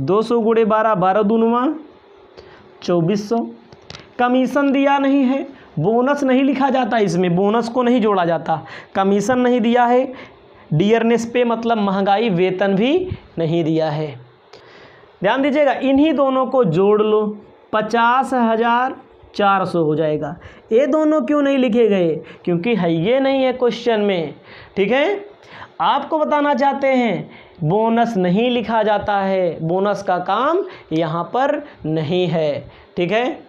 200 गुणे 12, 12 दूनुमा 2400। कमीशन दिया नहीं है, बोनस नहीं लिखा जाता, इसमें बोनस को नहीं जोड़ा जाता, कमीशन नहीं दिया है, डियरनेस पे मतलब महंगाई वेतन भी नहीं दिया है। ध्यान दीजिएगा, इन्हीं दोनों को जोड़ लो 50,400 हो जाएगा। ये दोनों क्यों नहीं लिखे गए, क्योंकि है ये नहीं है क्वेश्चन में, ठीक है। आपको बताना चाहते हैं बोनस नहीं लिखा जाता है, बोनस का काम यहाँ पर नहीं है, ठीक है।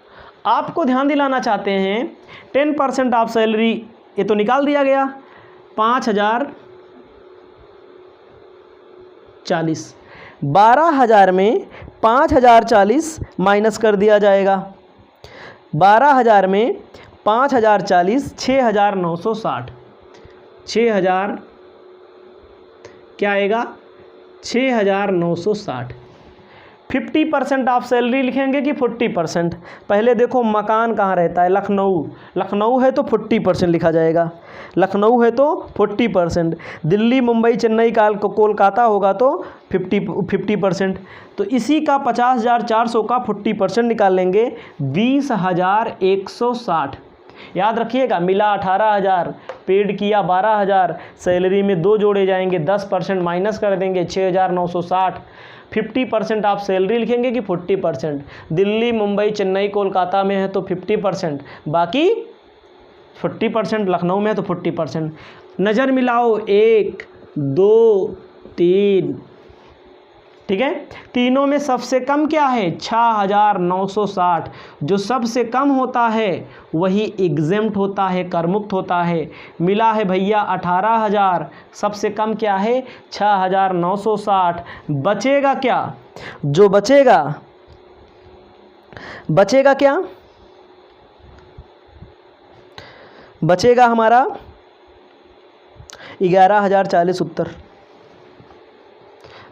आपको ध्यान दिलाना चाहते हैं 10% ऑफ सैलरी, ये तो निकाल दिया गया, 5040, 12,000 में 5040 माइनस कर दिया जाएगा, 12,000 में 5040 6,960, 6000 क्या आएगा, 6,960। 50% ऑफ सैलरी लिखेंगे कि 40%, पहले देखो मकान कहाँ रहता है, लखनऊ, लखनऊ है तो 40% लिखा जाएगा, लखनऊ है तो 40%, दिल्ली मुंबई चेन्नई कोलकाता होगा तो 50%। तो इसी का 50,400 का 40% निकाल लेंगे, 20,160। याद रखिएगा, मिला 18,000, पेड किया 12,000, सैलरी में 2 जोड़े जाएंगे, 10% माइनस कर देंगे, 6,960। 50% आप सैलरी लिखेंगे कि 40%, दिल्ली मुंबई चेन्नई कोलकाता में है तो 50%, बाकी 40%, लखनऊ में है तो 40%। नज़र मिलाओ, 1 2 3, ठीक है। तीनों में सबसे कम क्या है, 6,960। जो सबसे कम होता है वही एग्जेम्प्ट होता है, करमुक्त होता है। मिला है भैया 18,000, सबसे कम क्या है 6,960। बचेगा क्या, जो बचेगा क्या, बचेगा हमारा 11,040 उत्तर।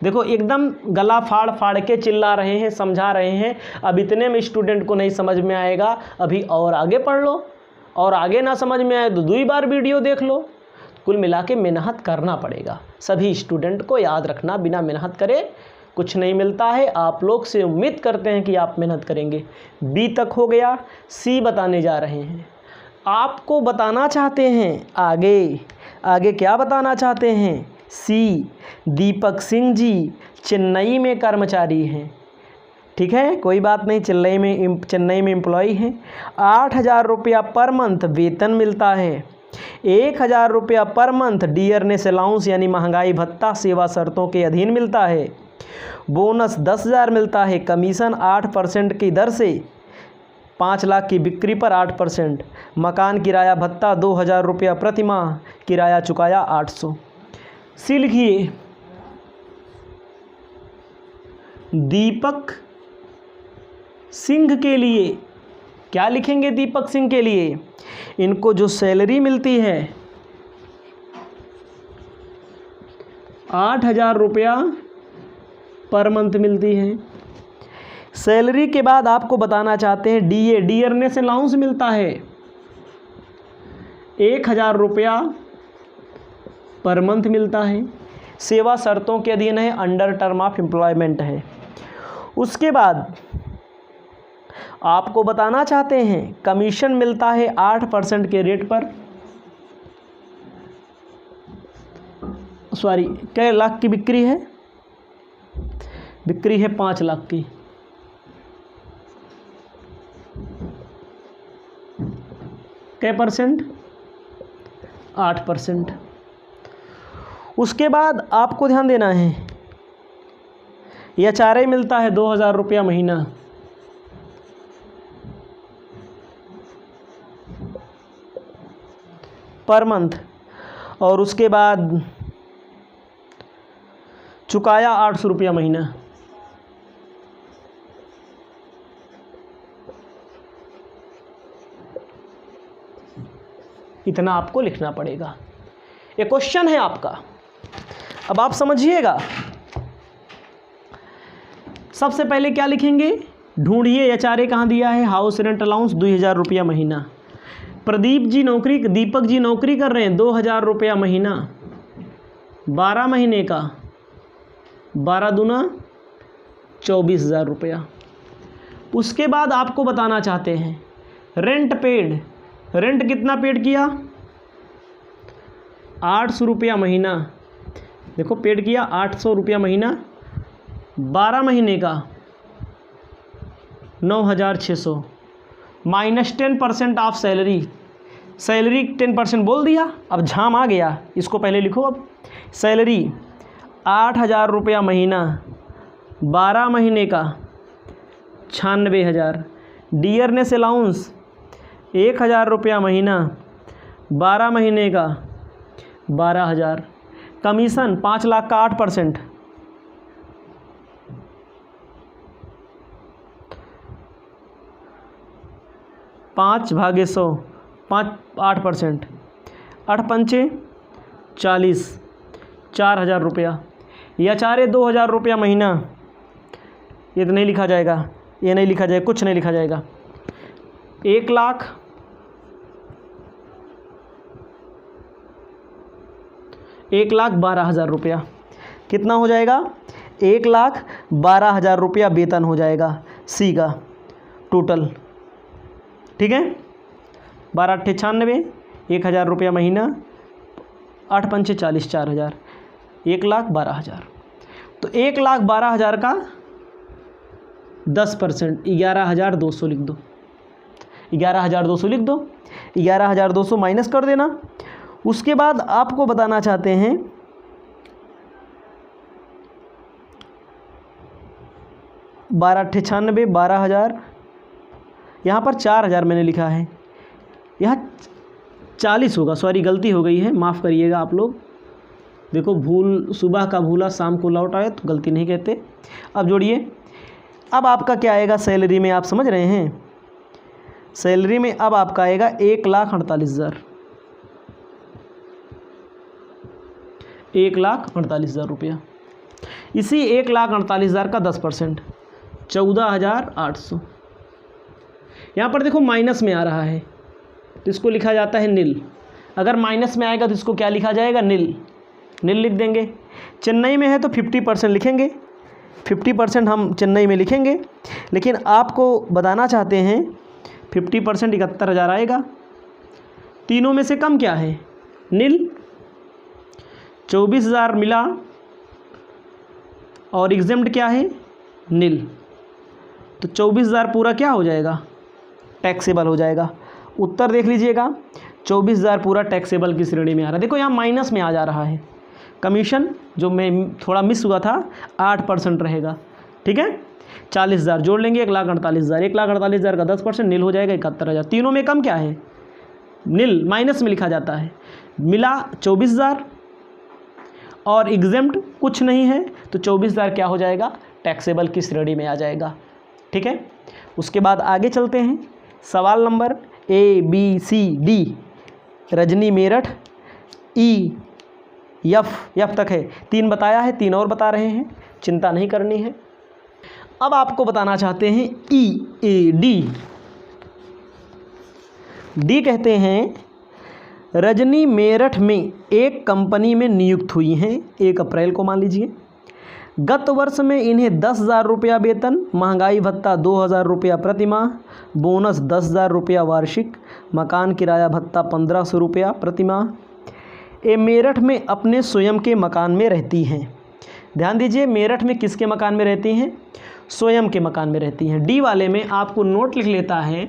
देखो एकदम गला फाड़ फाड़ के चिल्ला रहे हैं, समझा रहे हैं। अब इतने में स्टूडेंट को नहीं समझ में आएगा, अभी और आगे पढ़ लो, और आगे ना समझ में आए तो 2 बार वीडियो देख लो। कुल मिला के मेहनत करना पड़ेगा सभी स्टूडेंट को, याद रखना बिना मेहनत करे कुछ नहीं मिलता है। आप लोग से उम्मीद करते हैं कि आप मेहनत करेंगे। बी तक हो गया, सी बताने जा रहे हैं। आपको बताना चाहते हैं आगे क्या बताना चाहते हैं? सी, दीपक सिंह जी चेन्नई में कर्मचारी हैं। ठीक है, कोई बात नहीं, चेन्नई में एम्प्लॉई हैं। 8,000 रुपया पर मंथ वेतन मिलता है। 1,000 रुपया पर मंथ डियरनेस अलाउंस यानी महंगाई भत्ता सेवा शर्तों के अधीन मिलता है। बोनस 10,000 मिलता है। कमीशन 8% की दर से 5 लाख की बिक्री पर 8%। मकान किराया भत्ता 2,000 रुपया प्रति माह, किराया चुकाया 800। सी लिखिए, दीपक सिंह के लिए क्या लिखेंगे? दीपक सिंह के लिए इनको जो सैलरी मिलती है 8,000 रुपया पर मंथ मिलती है। सैलरी के बाद आपको बताना चाहते हैं डीए, डियरनेस अलाउंस मिलता है 1,000 रुपया पर मंथ मिलता है। सेवा शर्तों के अधीन है, अंडर टर्म ऑफ एम्प्लॉयमेंट है। उसके बाद आपको बताना चाहते हैं कमीशन मिलता है 8% के रेट पर। सॉरी, कै लाख की बिक्री है? बिक्री है 5 लाख की। कै %? 8%। उसके बाद आपको ध्यान देना है HRA मिलता है 2,000 रुपया महीना। पर मंथ, और उसके बाद चुकाया 800 रुपया महीना। इतना आपको लिखना पड़ेगा। ये क्वेश्चन है आपका, अब आप समझिएगा। सबसे पहले क्या लिखेंगे? ढूंढिए HRA कहाँ दिया है। हाउस रेंट अलाउंस 2,000 रुपया महीना। दीपक जी नौकरी कर रहे हैं 2,000 रुपया महीना, 12 महीने का, 12 दूना 24,000 रुपया। उसके बाद आपको बताना चाहते हैं रेंट पेड। रेंट कितना पेड किया? 800 रुपया महीना। देखो पेड किया 800 रुपया महीना, 12 महीने का 9,600 माइनस 10% ऑफ सैलरी। सैलरी 10% बोल दिया, अब झाम आ गया, इसको पहले लिखो। अब सैलरी 8,000 रुपया महीना, 12 महीने का 96,000। डियरनेस अलाउंस 1,000 रुपया महीना, 12 महीने का 12,000। कमीशन 5 लाख का 8%, 5/100, 8%। 8 पंचे 40, 4,000 रुपया। HRA 2,000 रुपया महीना। ये तो नहीं लिखा जाएगा, ये नहीं लिखा जाएगा, कुछ नहीं लिखा जाएगा। 1,12,000 रुपया। कितना हो जाएगा? 1,12,000 रुपया वेतन हो जाएगा सी का टोटल। ठीक है, 12 अट्ठे 96, 1,000 रुपया महीना, 8 पंचे 40, 4,000, 1,12,000। तो 1,12,000 का 10% 11,200 लिख दो। 11,200 लिख दो। 11,200 माइनस कर देना। उसके बाद आपको बताना चाहते हैं 12 अट्ठे 96, 12,000, यहाँ पर 4,000 मैंने लिखा है, यहाँ 40 होगा। सॉरी गलती हो गई है, माफ़ करिएगा आप लोग। देखो भूल, सुबह का भूला शाम को लौट आए, तो गलती नहीं कहते। अब जोड़िए, अब आपका क्या आएगा सैलरी में, आप समझ रहे हैं? सैलरी में अब आपका आएगा 1,48,000। 1,48,000 रुपया। इसी 1,48,000 का 10% 14,800। यहाँ पर देखो माइनस में आ रहा है तो इसको लिखा जाता है नील। अगर माइनस में आएगा तो इसको क्या लिखा जाएगा? नील। नील लिख देंगे। चेन्नई में है तो 50% लिखेंगे, 50% हम चेन्नई में लिखेंगे, लेकिन आपको बताना चाहते हैं 50% 71,000 आएगा। तीनों में से कम क्या है? नील। 24,000 मिला और एग्जेम्प्ट क्या है? नील। तो 24,000 पूरा क्या हो जाएगा? टैक्सेबल हो जाएगा। उत्तर देख लीजिएगा, 24,000 पूरा टैक्सेबल की श्रेणी में आ रहा है। देखो यहाँ माइनस में आ जा रहा है। कमीशन जो मैं थोड़ा मिस हुआ था 8% रहेगा, ठीक है। 40,000 जोड़ लेंगे, 1,48,000, 1,48,000 का 10% नील हो जाएगा 71,000। तीनों में कम क्या है? नील, माइनस में लिखा जाता है। मिला 24,000 और एग्जेम्प्ट कुछ नहीं है तो 24,000 क्या हो जाएगा? टैक्सेबल की श्रेणी में आ जाएगा, ठीक है। उसके बाद आगे चलते हैं। सवाल number ABCD, Rajni Meerut, EF तक है। 3 बताया है, 3 और बता रहे हैं, चिंता नहीं करनी है। अब आपको बताना चाहते हैं EAD। डी कहते हैं रजनी मेरठ में एक कंपनी में नियुक्त हुई हैं 1 अप्रैल को, मान लीजिए। गत वर्ष में इन्हें 10,000 रुपया वेतन, महंगाई भत्ता 2,000 रुपया प्रतिमाह, बोनस 10,000 रुपया वार्षिक, मकान किराया भत्ता 1,500 रुपया प्रतिमाह। ये मेरठ में अपने स्वयं के मकान में रहती हैं। ध्यान दीजिए, मेरठ में किसके मकान में रहती हैं? स्वयं के मकान में रहती हैं। डी वाले में आपको नोट लिख लेता है,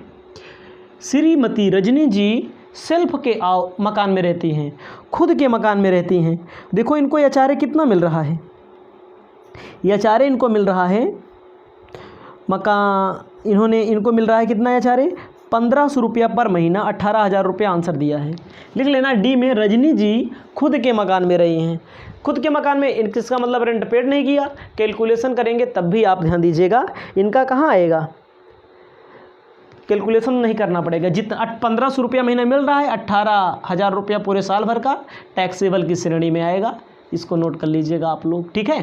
श्रीमती रजनी जी सेल्फ के मकान में रहती हैं, खुद के मकान में रहती हैं। देखो इनको एचआरए कितना मिल रहा है? एचआरए इनको मिल रहा है इनको मिल रहा है कितना एचआरए? 1,500 रुपया पर महीना, 18,000 रुपया आंसर दिया है। लिख लेना डी में रजनी जी खुद के मकान में रही हैं। खुद के मकान में इसका मतलब रेंट पेड नहीं किया। कैलकुलेशन करेंगे तब भी आप ध्यान दीजिएगा, इनका कहाँ आएगा? कैलकुलेशन नहीं करना पड़ेगा। जितना 1,500 रुपया महीना मिल रहा है, 18,000 रुपया पूरे साल भर का टैक्सेबल की श्रेणी में आएगा। इसको नोट कर लीजिएगा आप लोग, ठीक है।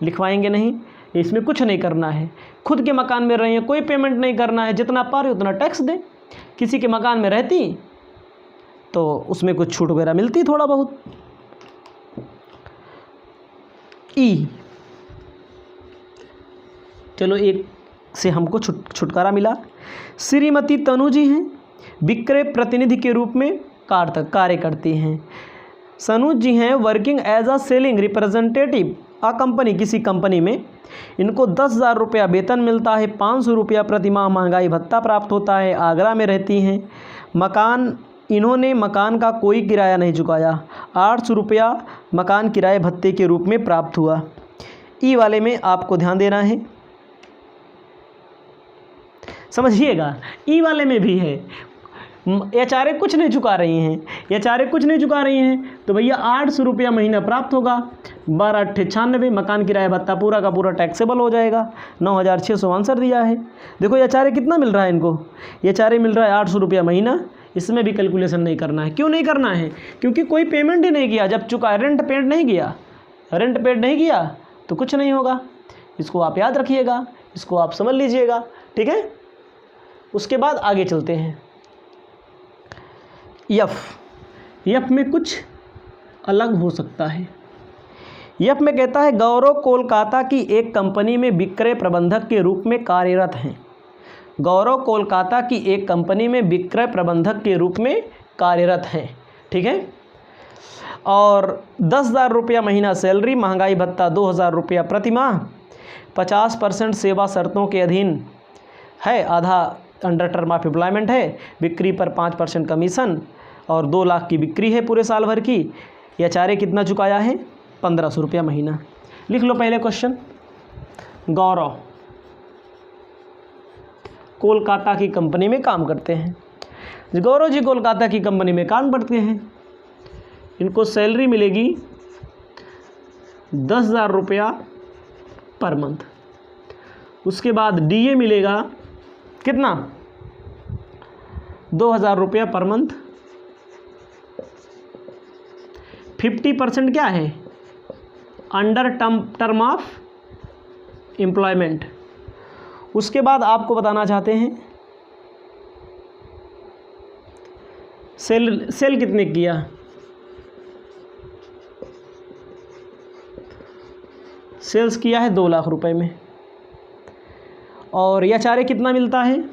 लिखवाएंगे नहीं, इसमें कुछ नहीं करना है। खुद के मकान में रही हैं, कोई पेमेंट नहीं करना है, जितना पा रहे उतना टैक्स दें। किसी के मकान में रहती तो उसमें कुछ छूट वगैरह मिलती थोड़ा बहुत। ई, चलो एक से हमको छुटकारा मिला। श्रीमती तनु जी हैं, विक्रय प्रतिनिधि के रूप में कार्य करती हैं। सनूज जी हैं working as a selling representative a company, किसी कंपनी में। इनको 10,000 रुपया वेतन मिलता है, 500 रुपया प्रतिमाह महंगाई भत्ता प्राप्त होता है। आगरा में रहती हैं। इन्होंने मकान का कोई किराया नहीं चुकाया, 800 रुपया मकान किराए भत्ते के रूप में प्राप्त हुआ। ई वाले में आपको ध्यान देना है, समझिएगा। ई वाले में भी है, एचआरए कुछ नहीं चुका रही हैं, एचआरए कुछ नहीं चुका रही हैं तो भैया 800 रुपया महीना प्राप्त होगा। 12,98 मकान किराया भत्ता पूरा का पूरा टैक्सेबल हो जाएगा। 9,600 आंसर दिया है। देखो एचआरए कितना मिल रहा है इनको? एचआरए मिल रहा है 800 रुपया महीना। इसमें भी कैलकुलेशन नहीं करना है। क्यों नहीं करना है? क्योंकि कोई पेमेंट ही नहीं किया। जब चुका रेंट पेड नहीं किया तो कुछ नहीं होगा। इसको आप याद रखिएगा, इसको आप समझ लीजिएगा, ठीक है। उसके बाद आगे चलते हैं। एफ में कुछ अलग हो सकता है। एफ में कहता है गौरव कोलकाता की एक कंपनी में विक्रय प्रबंधक के रूप में कार्यरत हैं। गौरव कोलकाता की एक कंपनी में विक्रय प्रबंधक के रूप में कार्यरत हैं, ठीक है। और 10,000 रुपया महीना सैलरी, महंगाई भत्ता 2,000 रुपया प्रतिमाह, 50% सेवा शर्तों के अधीन है, आधा अंडर टर्म ऑफ एम्प्लॉयमेंट है, बिक्री पर 5% कमीशन और 2 लाख की बिक्री है पूरे साल भर की। एचआरए कितना चुकाया है? 1,500 रुपया महीना। लिख लो पहले क्वेश्चन। गौरव कोलकाता की कंपनी में काम करते हैं। गौरव जी कोलकाता की कंपनी में काम करते हैं। इनको सैलरी मिलेगी 10,000 रुपया पर मंथ। उसके बाद डीए मिलेगा कितना? 2,000 रुपया पर मंथ। 50% क्या है, अंडर टर्म ऑफ एम्प्लॉयमेंट। उसके बाद आपको बताना चाहते हैं सेल कितने किया, सेल्स किया है 2 लाख रुपए में। और एचआरए कितना मिलता है,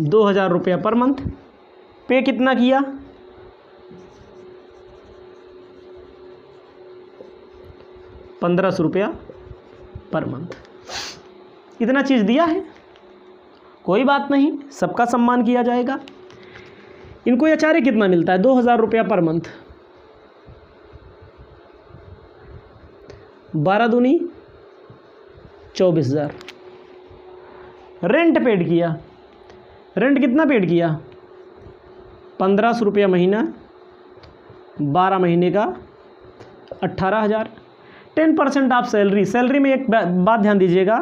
2000 रुपया पर मंथ। पे कितना किया, 1500 रुपया पर मंथ। इतना चीज़ दिया है, कोई बात नहीं, सबका सम्मान किया जाएगा। इनको एचआरए कितना मिलता है, 2000 रुपया पर मंथ। 12 दूनी 24,000। रेंट पेड किया, रेंट कितना पेड किया, 1500 रुपया महीना, 12 महीने का 18,000। 10% ऑफ सैलरी। सैलरी में एक बात ध्यान दीजिएगा,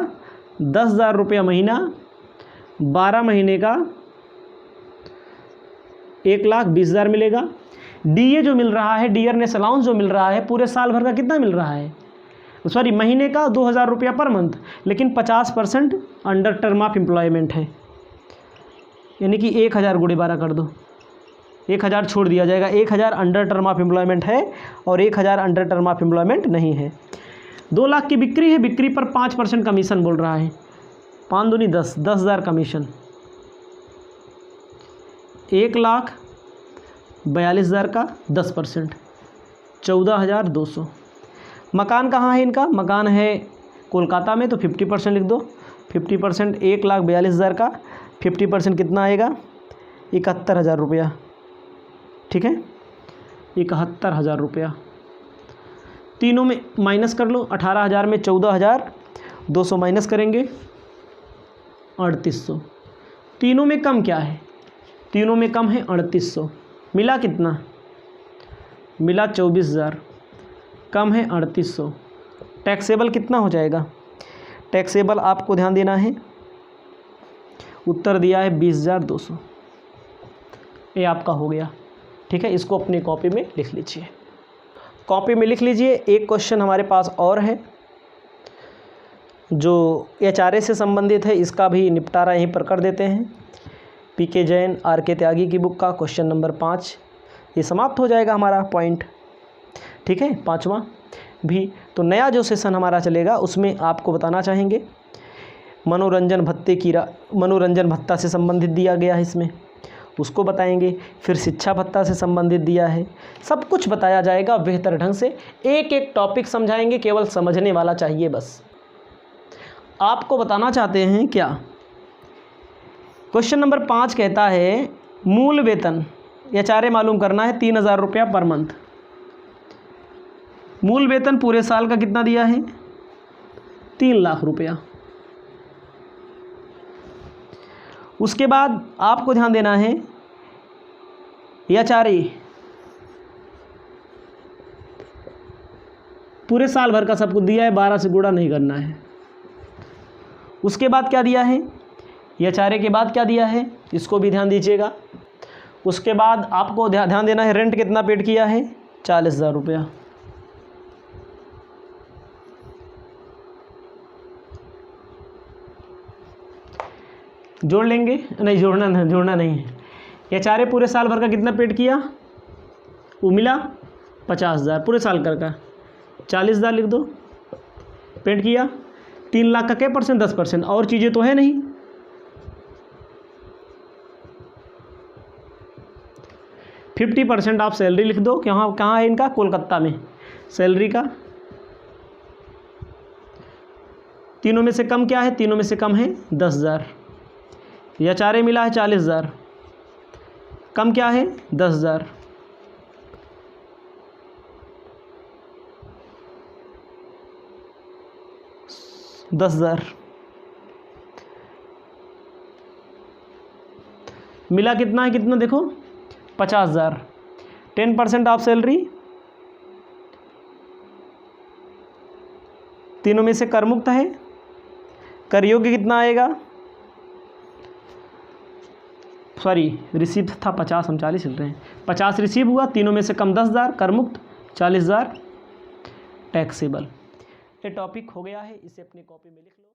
10,000 रुपया महीना, 12 महीने का 1,20,000 मिलेगा। डीए जो मिल रहा है, डियरनेस अलाउंस जो मिल रहा है, पूरे साल भर का कितना मिल रहा है, सॉरी महीने का 2000 रुपया पर मंथ, लेकिन 50% अंडर टर्म ऑफ एम्प्लॉयमेंट है, यानी कि 1000 गुणे 12 कर दो, 1000 छोड़ दिया जाएगा। 1000 अंडर टर्म ऑफ एम्प्लॉयमेंट है और 1000 अंडर टर्म ऑफ एम्प्लॉयमेंट नहीं है। 2 लाख की बिक्री है, बिक्री पर 5% कमीशन बोल रहा है, 5 दूनी 10, 10,000 कमीशन, 1,42,000 का 10%, 14,200। मकान कहाँ है इनका, मकान है कोलकाता में, तो 50% लिख दो। 50% 1,42,000 का 50% कितना आएगा, 71,000 रुपया। ठीक है, 71,000 रुपया। तीनों में माइनस कर लो, 18,000 में 14,200 माइनस करेंगे 3800। तीनों में कम क्या है, तीनों में कम है 3800। मिला कितना, मिला 24,000, कम है 3800। टैक्सेबल कितना हो जाएगा, टैक्सेबल आपको ध्यान देना है, उत्तर दिया है 20,200। ये आपका हो गया। ठीक है, इसको अपनी कॉपी में लिख लीजिए, कॉपी में लिख लीजिए। एक क्वेश्चन हमारे पास और है जो एचआरए से संबंधित है, इसका भी निपटारा यहीं पर कर देते हैं। पीके जैन, आर.के. त्यागी की बुक का क्वेश्चन नंबर 5, ये समाप्त हो जाएगा हमारा पॉइंट। ठीक है, 5वां भी। तो नया जो सेशन हमारा चलेगा उसमें आपको बताना चाहेंगे मनोरंजन भत्ता से संबंधित दिया गया है इसमें, उसको बताएंगे। फिर शिक्षा भत्ता से संबंधित दिया है, सब कुछ बताया जाएगा बेहतर ढंग से। एक एक टॉपिक समझाएंगे, केवल समझने वाला चाहिए बस। आपको बताना चाहते हैं क्या, क्वेश्चन नंबर 5 कहता है मूल वेतन एचआरए मालूम करना है 3,000 रुपया पर मंथ। मूल वेतन पूरे साल का कितना दिया है, 3 लाख रुपया। उसके बाद आपको ध्यान देना है एचआरए पूरे साल भर का सब कुछ दिया है, 12 से गुणा नहीं करना है। उसके बाद क्या दिया है, एचआरए के बाद क्या दिया है, इसको भी ध्यान दीजिएगा। उसके बाद आपको ध्यान देना है रेंट कितना पेड किया है, 40,000 रुपया। जोड़ लेंगे, नहीं जोड़ना नहीं है। एचआरए पूरे साल भर का कितना पेड किया, वो मिला 50,000 पूरे साल कर का, 40,000 लिख दो। पेड किया 3 लाख का क्या परसेंट, 10%। और चीज़ें तो है नहीं। फिफ्टी % आप सैलरी लिख दो। कहाँ है इनका, कोलकाता में सैलरी का। तीनों में से कम क्या है, तीनों में से कम है 10,000। एचआरए मिला है 40,000, कम क्या है 10,000। मिला कितना है, कितना देखो 50,000। 10% ऑफ सैलरी, तीनों में से कर मुक्त है, कर योग्य कितना आएगा सॉरी रिसीव था 50, हम 40 चल रहे हैं। 50 रिसीव हुआ, तीनों में से कम 10,000 कर मुक्त, 40,000 टैक्सेबल। ये टॉपिक हो गया है, इसे अपनी कॉपी में लिख लो।